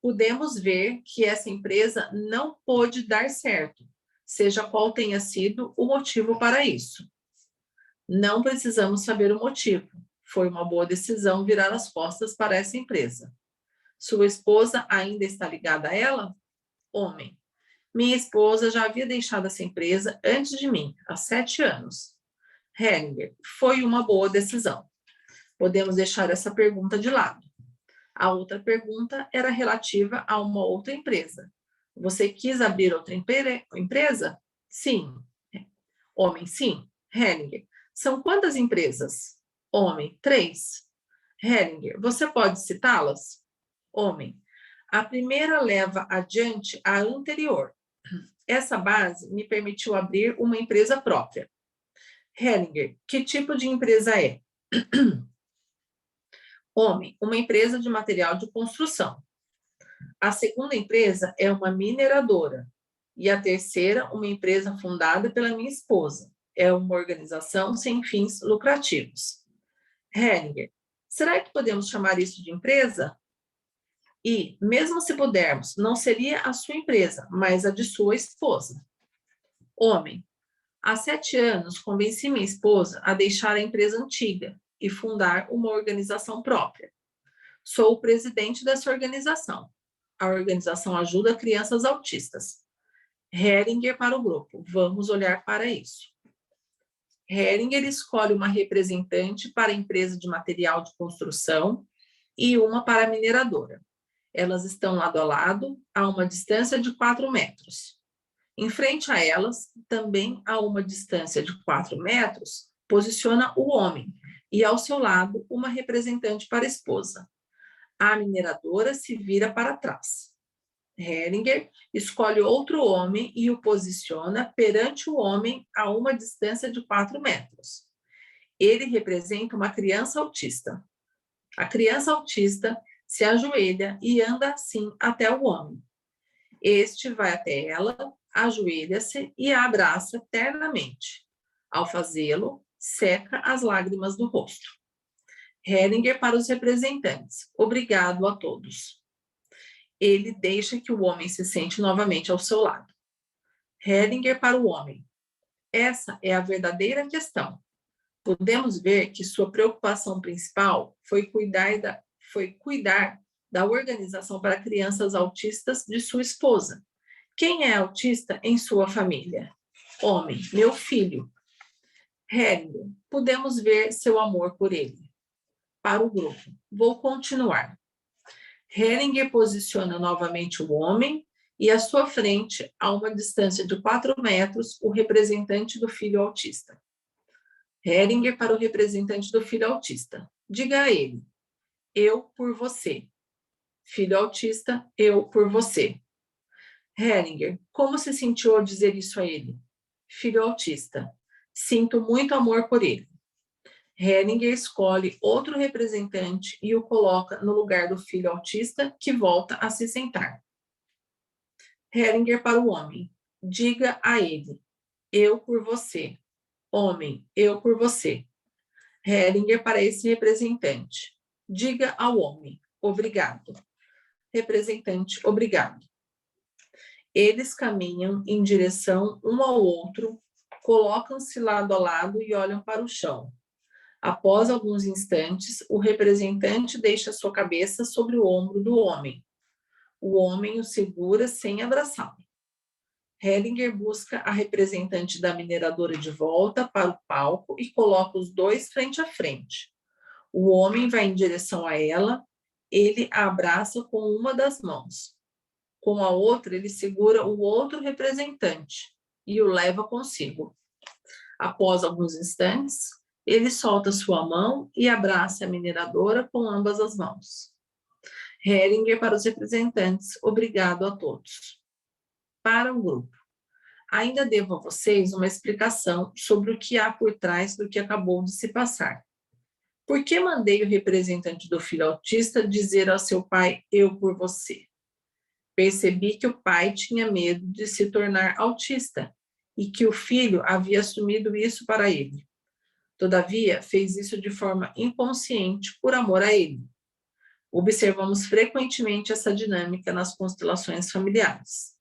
Speaker 3: Podemos ver que essa empresa não pôde dar certo, seja qual tenha sido o motivo para isso. Não precisamos saber o motivo. Foi uma boa decisão virar as costas para essa empresa. Sua esposa ainda está ligada a ela? Homem. Minha esposa já havia deixado essa empresa antes de mim, há 7 anos. Hellinger, foi uma boa decisão. Podemos deixar essa pergunta de lado. A outra pergunta era relativa a uma outra empresa. Você quis abrir outra empresa? Sim. Homem, sim. Hellinger, são quantas empresas? Homem, 3. Hellinger, você pode citá-las? Homem, a primeira leva adiante a anterior. Essa base me permitiu abrir uma empresa própria. Hellinger, que tipo de empresa é? Homem, uma empresa de material de construção. A segunda empresa é uma mineradora. E a terceira, uma empresa fundada pela minha esposa. É uma organização sem fins lucrativos. Hellinger, será que podemos chamar isso de empresa? E, mesmo se pudermos, não seria a sua empresa, mas a de sua esposa. Homem, há 7 anos convenci minha esposa a deixar a empresa antiga e fundar uma organização própria. Sou o presidente dessa organização. A organização ajuda crianças autistas. Hellinger para o grupo. Vamos olhar para isso. Hellinger escolhe uma representante para a empresa de material de construção e uma para a mineradora. Elas estão lado a lado, a uma distância de 4 metros. Em frente a elas, também a uma distância de 4 metros, posiciona o homem e, ao seu lado, uma representante para a esposa. A mineradora se vira para trás. Hellinger escolhe outro homem e o posiciona perante o homem a uma distância de 4 metros. Ele representa uma criança autista. A criança autista se ajoelha e anda assim até o homem. Este vai até ela, ajoelha-se e a abraça ternamente. Ao fazê-lo, seca as lágrimas do rosto. Hellinger para os representantes. Obrigado a todos. Ele deixa que o homem se sente novamente ao seu lado. Hellinger para o homem. Essa é a verdadeira questão. Podemos ver que sua preocupação principal foi cuidar da organização para crianças autistas de sua esposa. Quem é autista em sua família? Homem, meu filho. Hellinger, podemos ver seu amor por ele. Para o grupo. Vou continuar. Hellinger posiciona novamente o homem e à sua frente, a uma distância de 4 metros, o representante do filho autista. Hellinger para o representante do filho autista. Diga a ele, eu por você. Filho autista, eu por você. Hellinger, como se sentiu ao dizer isso a ele? Filho autista, sinto muito amor por ele. Hellinger escolhe outro representante e o coloca no lugar do filho autista, que volta a se sentar. Hellinger para o homem. Diga a ele, eu por você. Homem, eu por você. Hellinger para esse representante. Diga ao homem, obrigado. Representante, obrigado. Eles caminham em direção um ao outro, colocam-se lado a lado e olham para o chão. Após alguns instantes, o representante deixa sua cabeça sobre o ombro do homem. O homem o segura sem abraçá-lo. Hellinger busca a representante da mineradora de volta para o palco e coloca os dois frente a frente. O homem vai em direção a ela, ele a abraça com uma das mãos. Com a outra, ele segura o outro representante e o leva consigo. Após alguns instantes, ele solta sua mão e abraça a mineradora com ambas as mãos. Hellinger para os representantes, obrigado a todos. Para o grupo. Ainda devo a vocês uma explicação sobre o que há por trás do que acabou de se passar. Por que mandei o representante do filho autista dizer ao seu pai, eu por você? Percebi que o pai tinha medo de se tornar autista e que o filho havia assumido isso para ele. Todavia, fez isso de forma inconsciente por amor a ele. Observamos frequentemente essa dinâmica nas constelações familiares.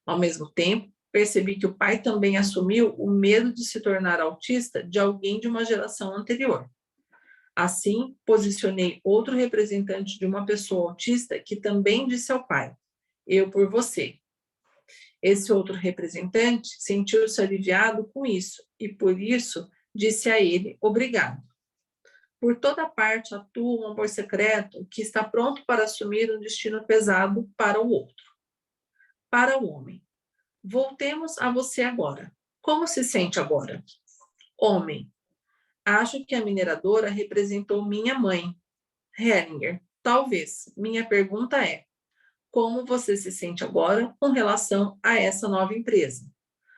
Speaker 3: Ao mesmo tempo, percebi que o pai também assumiu o medo de se tornar autista de alguém de uma geração anterior. Assim, posicionei outro representante de uma pessoa autista que também disse ao pai, eu por você. Esse outro representante sentiu-se aliviado com isso e, por isso, disse a ele, obrigado. Por toda parte atua um amor secreto que está pronto para assumir um destino pesado para o outro. Para o homem. Voltemos a você agora. Como se sente agora? Homem. Acho que a mineradora representou minha mãe. Hellinger. Talvez. Minha pergunta é: como você se sente agora com relação a essa nova empresa?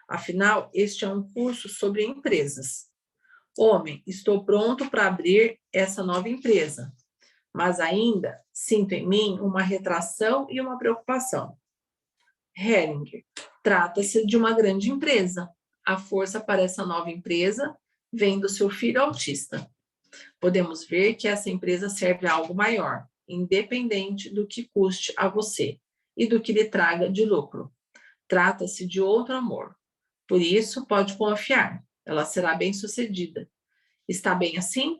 Speaker 3: Afinal, este é um curso sobre empresas. Homem, estou pronto para abrir essa nova empresa, mas ainda sinto em mim uma retração e uma preocupação. Hellinger, trata-se de uma grande empresa. A força para essa nova empresa vem do seu filho autista. Podemos ver que essa empresa serve a algo maior, independente do que custe a você e do que lhe traga de lucro. Trata-se de outro amor. Por isso, pode confiar, ela será bem-sucedida. Está bem assim?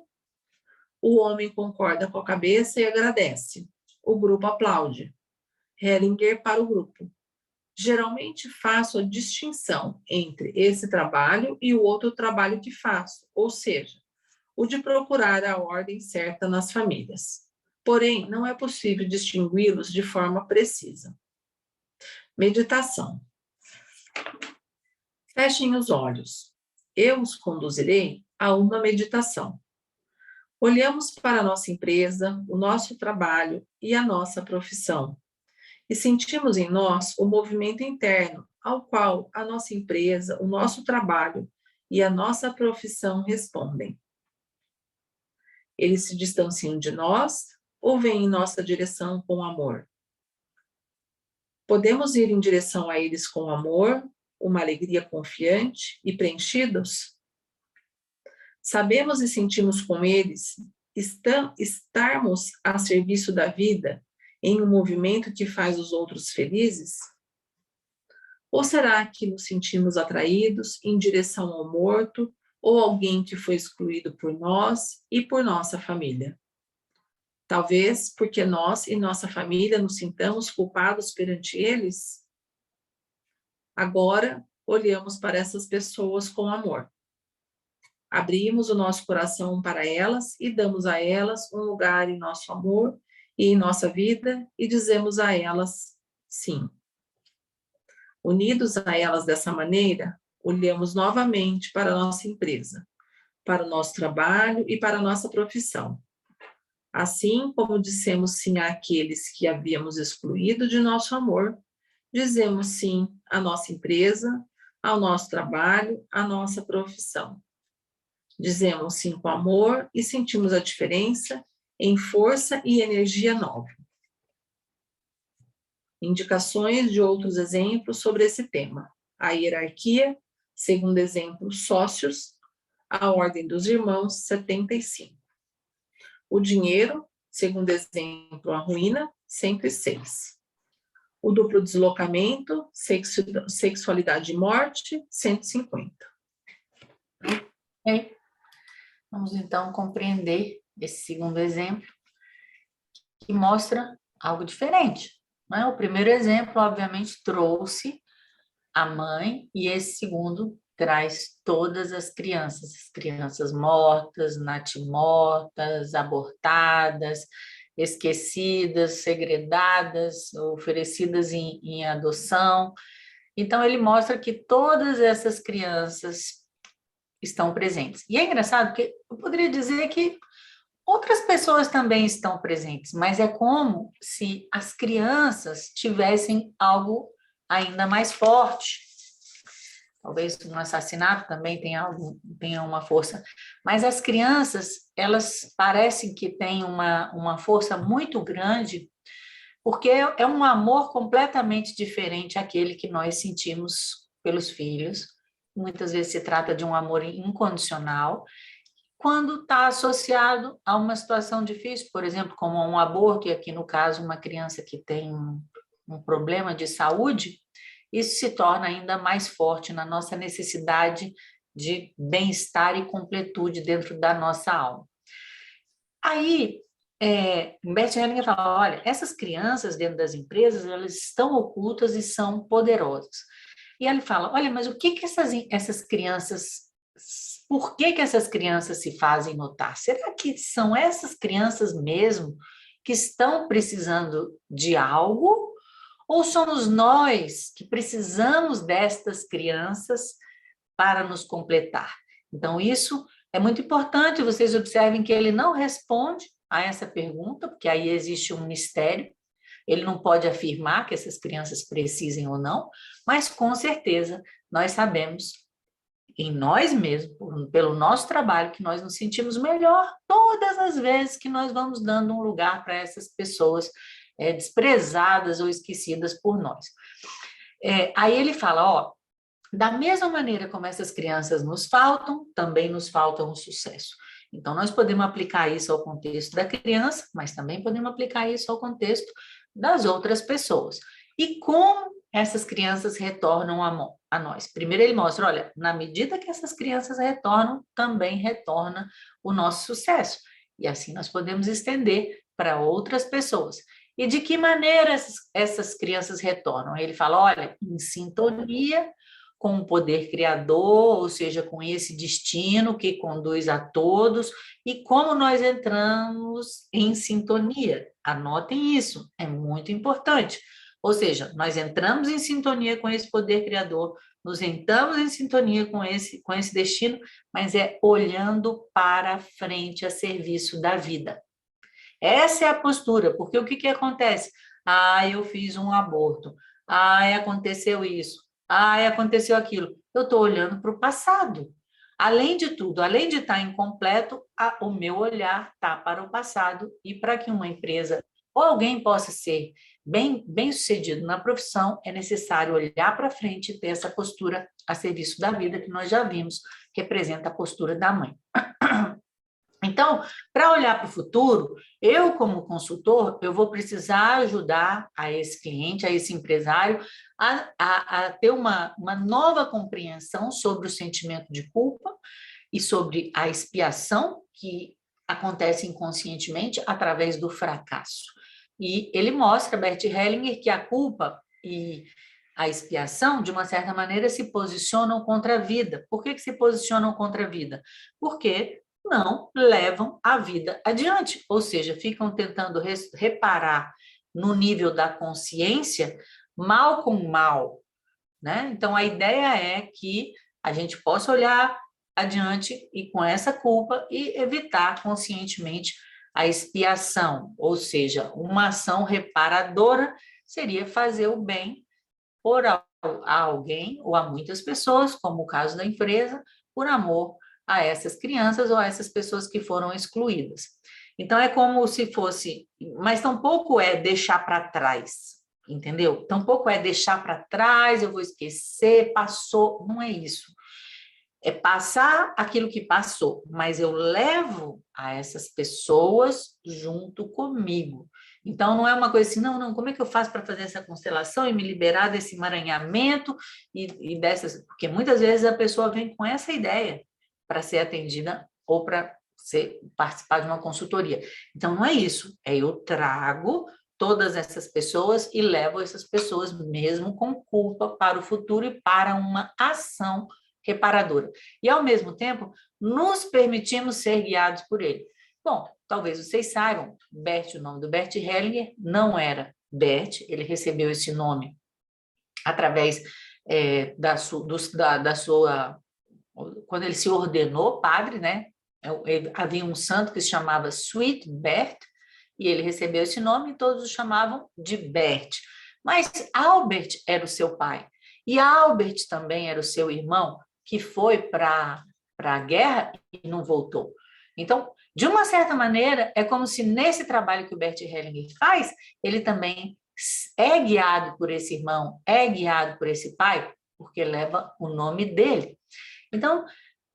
Speaker 3: O homem concorda com a cabeça e agradece. O grupo aplaude. Hellinger para o grupo. Geralmente faço a distinção entre esse trabalho e o outro trabalho que faço, ou seja, o de procurar a ordem certa nas famílias. Porém, não é possível distingui-los de forma precisa. Meditação. Fechem os olhos. Eu os conduzirei a uma meditação. Olhamos para a nossa empresa, o nosso trabalho e a nossa profissão. E sentimos em nós o movimento interno ao qual a nossa empresa, o nosso trabalho e a nossa profissão respondem. Eles se distanciam de nós ou vêm em nossa direção com amor? Podemos ir em direção a eles com amor, uma alegria confiante e preenchidos? Sabemos e sentimos com eles estarmos a serviço da vida em um movimento que faz os outros felizes? Ou será que nos sentimos atraídos em direção ao morto ou alguém que foi excluído por nós e por nossa família? Talvez porque nós e nossa família nos sintamos culpados perante eles? Agora, olhamos para essas pessoas com amor. Abrimos o nosso coração para elas e damos a elas um lugar em nosso amor e em nossa vida e dizemos a elas sim. Unidos a elas dessa maneira, olhamos novamente para a nossa empresa, para o nosso trabalho e para a nossa profissão. Assim como dissemos sim àqueles que havíamos excluído de nosso amor, dizemos sim à nossa empresa, ao nosso trabalho, à nossa profissão. Dizemos sim com amor e sentimos a diferença em força e energia nova. Indicações de outros exemplos sobre esse tema. A hierarquia, segundo exemplo, sócios, a ordem dos irmãos, 75. O dinheiro, segundo exemplo, a ruína, 106. O duplo deslocamento, sexualidade e morte, 150.
Speaker 2: Ok. Vamos então compreender esse segundo exemplo, que mostra algo diferente. Né? O primeiro exemplo, obviamente, trouxe a mãe, e esse segundo traz todas as crianças mortas, natimortas, abortadas, esquecidas, segredadas, oferecidas em adoção. Então, ele mostra que todas essas crianças estão presentes. E é engraçado porque eu poderia dizer que outras pessoas também estão presentes, mas é como se as crianças tivessem algo ainda mais forte. Talvez um assassinato também tenha uma força, mas as crianças, elas parecem que têm uma força muito grande, porque é um amor completamente diferente àquele que nós sentimos pelos filhos. Muitas vezes se trata de um amor incondicional, quando está associado a uma situação difícil, por exemplo, como um aborto, e aqui no caso uma criança que tem um problema de saúde, isso se torna ainda mais forte na nossa necessidade de bem-estar e completude dentro da nossa alma. Aí, Bert Hellinger fala, olha, essas crianças dentro das empresas, elas estão ocultas e são poderosas. E ele fala, olha, mas o que essas crianças, por que essas crianças se fazem notar? Será que são essas crianças mesmo que estão precisando de algo? Ou somos nós que precisamos destas crianças para nos completar? Então, isso é muito importante. Vocês observem que ele não responde a essa pergunta, porque aí existe um mistério. Ele não pode afirmar que essas crianças precisem ou não, mas com certeza nós sabemos em nós mesmos, pelo nosso trabalho, que nós nos sentimos melhor todas as vezes que nós vamos dando um lugar para essas pessoas desprezadas ou esquecidas por nós. Aí ele fala, ó, da mesma maneira como essas crianças nos faltam, também nos falta um sucesso. Então, nós podemos aplicar isso ao contexto da criança, mas também podemos aplicar isso ao contexto das outras pessoas. E como essas crianças retornam a nós? Primeiro ele mostra, olha, na medida que essas crianças retornam, também retorna o nosso sucesso. E assim nós podemos estender para outras pessoas. E de que maneira essas crianças retornam? Ele fala, olha, em sintonia com o poder criador, ou seja, com esse destino que conduz a todos, e como nós entramos em sintonia. Anotem isso, é muito importante. Ou seja, nós entramos em sintonia com esse poder criador, nos entramos em sintonia com esse destino, mas é olhando para frente a serviço da vida. Essa é a postura, porque o que acontece? Eu fiz um aborto. Aconteceu isso. Aconteceu aquilo. Eu estou olhando para o passado. Além de tudo, além de estar incompleto, o meu olhar está para o passado, e para que uma empresa ou alguém possa ser bem-sucedido na profissão, é necessário olhar para frente e ter essa postura a serviço da vida, que nós já vimos, representa a postura da mãe. Então, para olhar para o futuro, eu, como consultor, eu vou precisar ajudar a esse cliente, a esse empresário, a ter uma nova compreensão sobre o sentimento de culpa e sobre a expiação que acontece inconscientemente através do fracasso. E ele mostra, Bert Hellinger, que a culpa e a expiação, de uma certa maneira, se posicionam contra a vida. Por que se posicionam contra a vida? Porque não levam a vida adiante, ou seja, ficam tentando reparar no nível da consciência mal com mal, né? Então, a ideia é que a gente possa olhar adiante e com essa culpa e evitar conscientemente a expiação, ou seja, uma ação reparadora seria fazer o bem a alguém ou a muitas pessoas, como o caso da empresa, por amor a essas crianças ou a essas pessoas que foram excluídas. Então, é como se fosse, mas tampouco é deixar para trás, entendeu? Tampouco é deixar para trás, eu vou esquecer, passou, não é isso. É passar aquilo que passou, mas eu levo a essas pessoas junto comigo. Então, não é uma coisa assim, não, como é que eu faço para fazer essa constelação e me liberar desse emaranhamento e dessas... Porque muitas vezes a pessoa vem com essa ideia para ser atendida ou para participar de uma consultoria. Então, não é isso, eu trago todas essas pessoas e levo essas pessoas mesmo com culpa para o futuro e para uma ação reparadora. E, ao mesmo tempo, nos permitimos ser guiados por ele. Bom, talvez vocês saibam, Bert, o nome do Bert Hellinger não era Bert, ele recebeu esse nome através da sua... Quando ele se ordenou padre, né? Havia um santo que se chamava Sweet Bert, e ele recebeu esse nome e todos o chamavam de Bert. Mas Albert era o seu pai, e Albert também era o seu irmão, que foi para a guerra e não voltou. Então, de uma certa maneira, é como se nesse trabalho que o Bert Hellinger faz, ele também é guiado por esse irmão, é guiado por esse pai, porque leva o nome dele. Então,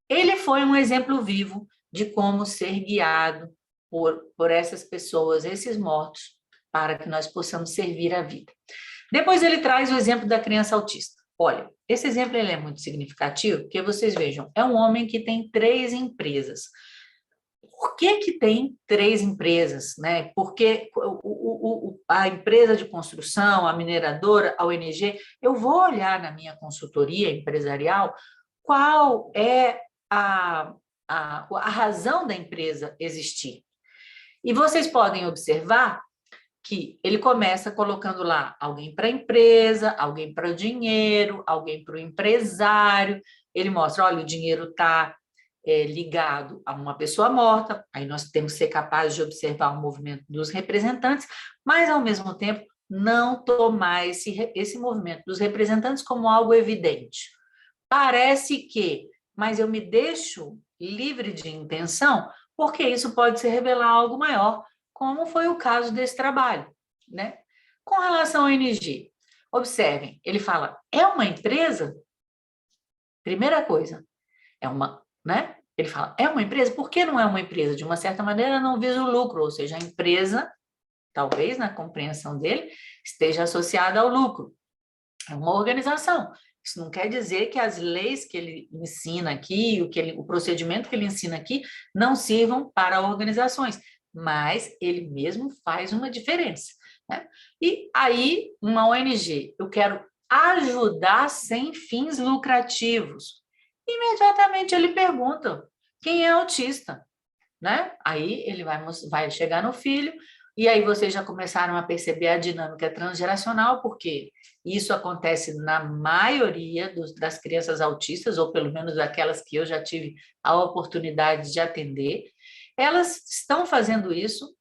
Speaker 2: ele foi um exemplo vivo de como ser guiado por essas pessoas, esses mortos, para que nós possamos servir a vida. Depois ele traz o exemplo da criança autista. Olha, esse exemplo ele é muito significativo, porque vocês vejam, é um homem que tem 3 empresas. Por que tem 3 empresas, né? Porque a empresa de construção, a mineradora, a ONG, eu vou olhar na minha consultoria empresarial qual é a razão da empresa existir. E vocês podem observar que ele começa colocando lá alguém para a empresa, alguém para o dinheiro, alguém para o empresário. Ele mostra, olha, o dinheiro está ligado a uma pessoa morta, aí nós temos que ser capazes de observar o movimento dos representantes, mas, ao mesmo tempo, não tomar esse movimento dos representantes como algo evidente. Parece que, mas eu me deixo livre de intenção, porque isso pode se revelar algo maior, como foi o caso desse trabalho, né? Com relação à ONG, observem, ele fala, é uma empresa? Primeira coisa, é uma, né? Ele fala, é uma empresa? Por que não é uma empresa? De uma certa maneira, não visa o lucro, ou seja, a empresa, talvez na compreensão dele, esteja associada ao lucro. É uma organização. Isso não quer dizer que as leis que ele ensina aqui, o procedimento que ele ensina aqui, não sirvam para organizações, mas ele mesmo faz uma diferença, né? E aí, uma ONG, eu quero ajudar sem fins lucrativos. Imediatamente ele pergunta, quem é autista? Né? Aí ele vai chegar no filho, e aí vocês já começaram a perceber a dinâmica transgeracional, porque isso acontece na maioria das crianças autistas, ou pelo menos aquelas que eu já tive a oportunidade de atender. Elas estão fazendo isso,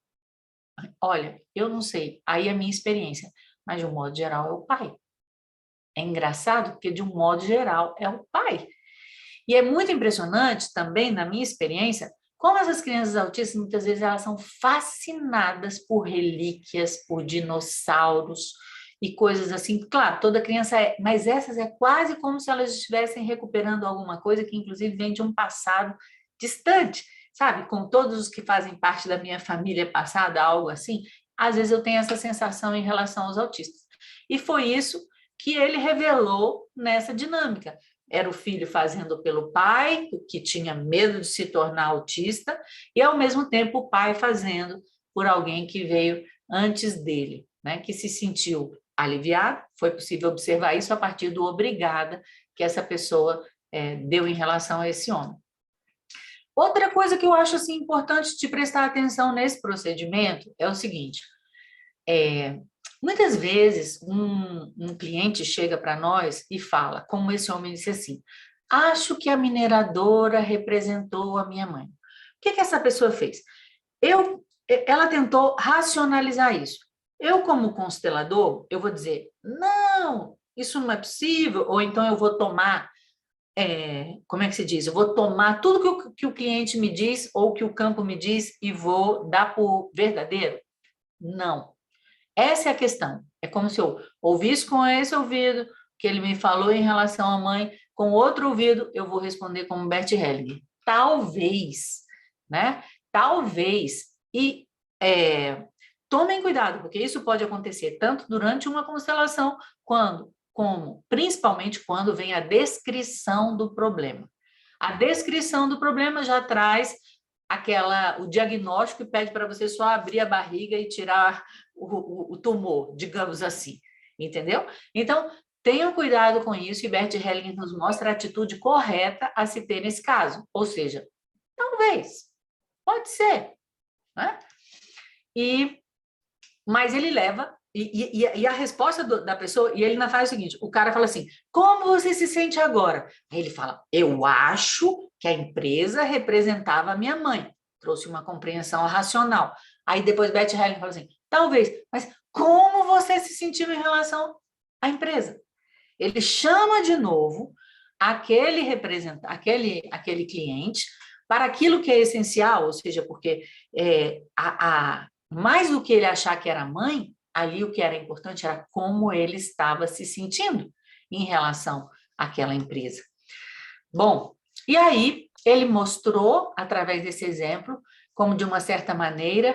Speaker 2: olha, eu não sei, aí é a minha experiência, mas de um modo geral é o pai. É engraçado, porque de um modo geral é o pai. E é muito impressionante também, na minha experiência, como essas crianças autistas, muitas vezes, elas são fascinadas por relíquias, por dinossauros e coisas assim. Claro, toda criança é, mas essas é quase como se elas estivessem recuperando alguma coisa que, inclusive, vem de um passado distante, sabe? Com todos os que fazem parte da minha família passada, algo assim. Às vezes eu tenho essa sensação em relação aos autistas. E foi isso que ele revelou nessa dinâmica. Era o filho fazendo pelo pai, que tinha medo de se tornar autista, e, ao mesmo tempo, o pai fazendo por alguém que veio antes dele, né? Que se sentiu aliviado. Foi possível observar isso a partir do obrigada que essa pessoa deu em relação a esse homem. Outra coisa que eu acho assim, importante de prestar atenção nesse procedimento é o seguinte, muitas vezes um cliente chega para nós e fala, como esse homem disse assim, acho que a mineradora representou a minha mãe. O que essa pessoa fez? Ela tentou racionalizar isso. Eu, como constelador, eu vou dizer, não, isso não é possível, ou então eu vou tomar, como é que se diz? Eu vou tomar tudo que o cliente me diz ou que o campo me diz e vou dar por verdadeiro? Não. Essa é a questão. É como se eu ouvisse com esse ouvido que ele me falou em relação à mãe, com outro ouvido eu vou responder como Bert Hellinger. Talvez, né? Talvez. E tomem cuidado, porque isso pode acontecer tanto durante uma constelação, como principalmente quando vem a descrição do problema. A descrição do problema já traz o diagnóstico e pede para você só abrir a barriga e tirar o tumor, digamos assim, entendeu? Então, tenham cuidado com isso, e Bert Hellinger nos mostra a atitude correta a se ter nesse caso, ou seja, talvez, pode ser, né? Mas ele leva, e a resposta da pessoa, e ele ainda faz o seguinte, o cara fala assim, como você se sente agora? Aí ele fala, eu acho que a empresa representava a minha mãe, trouxe uma compreensão racional. Aí depois Bert Hellinger fala assim, talvez, mas como você se sentiu em relação à empresa? Ele chama de novo aquele cliente para aquilo que é essencial, ou seja, porque mais do que ele achar que era mãe, ali o que era importante era como ele estava se sentindo em relação àquela empresa. Bom, e aí ele mostrou, através desse exemplo, como de uma certa maneira,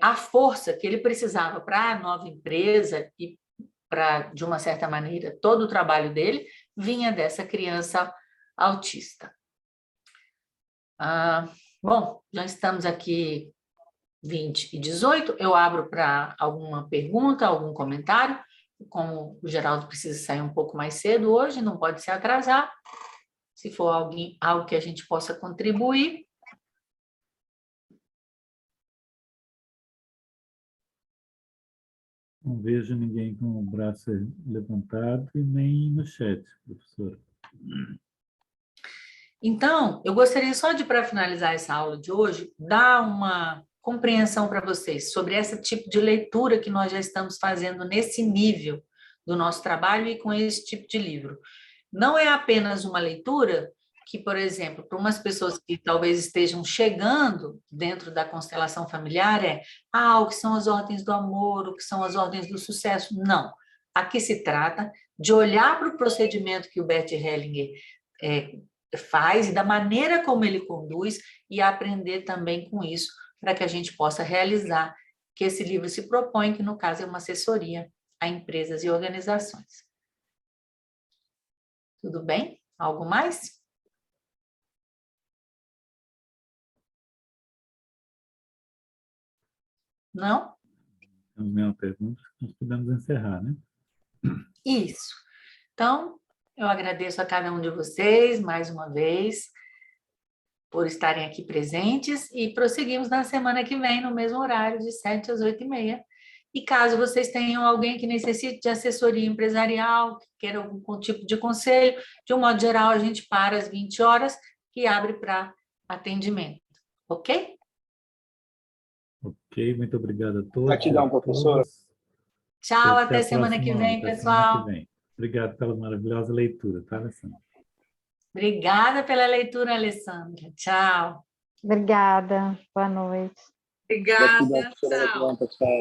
Speaker 2: a força que ele precisava para a nova empresa e para, de uma certa maneira, todo o trabalho dele vinha dessa criança autista. Bom, já estamos aqui 20h18, eu abro para alguma pergunta, algum comentário, como o Geraldo precisa sair um pouco mais cedo hoje, não pode se atrasar, se for algo que a gente possa contribuir.
Speaker 1: Não vejo ninguém com o braço levantado e nem no chat, professora.
Speaker 2: Então, eu gostaria só de, para finalizar essa aula de hoje, dar uma compreensão para vocês sobre esse tipo de leitura que nós já estamos fazendo nesse nível do nosso trabalho e com esse tipo de livro. Não é apenas uma leitura que, por exemplo, para umas pessoas que talvez estejam chegando dentro da constelação familiar, o que são as ordens do amor, o que são as ordens do sucesso. Não. Aqui se trata de olhar para o procedimento que o Bert Hellinger faz e da maneira como ele conduz e aprender também com isso para que a gente possa realizar que esse livro se propõe, que no caso é uma assessoria a empresas e organizações. Tudo bem? Algo mais? Não?
Speaker 1: Temos nenhuma pergunta, nós podemos encerrar, né?
Speaker 2: Isso. Então, eu agradeço a cada um de vocês, mais uma vez, por estarem aqui presentes e prosseguimos na semana que vem, no mesmo horário, de 7 às 8h30. E caso vocês tenham alguém que necessite de assessoria empresarial, que queira algum tipo de conselho, de um modo geral, a gente para às 20 horas e abre para atendimento. Ok?
Speaker 1: Ok, muito obrigado a todos.
Speaker 5: Gratidão, professora.
Speaker 2: Tchau,
Speaker 1: E
Speaker 2: até
Speaker 1: a
Speaker 2: semana que
Speaker 1: próxima aula,
Speaker 2: vem,
Speaker 1: até semana
Speaker 2: pessoal.
Speaker 1: que vem. Obrigado pela maravilhosa leitura, tá, Alessandra?
Speaker 2: Obrigada pela leitura, Alessandra. Tchau.
Speaker 4: Obrigada. Boa noite.
Speaker 3: Obrigada,
Speaker 5: Gratidão, professora.
Speaker 3: tchau.
Speaker 5: Pessoal.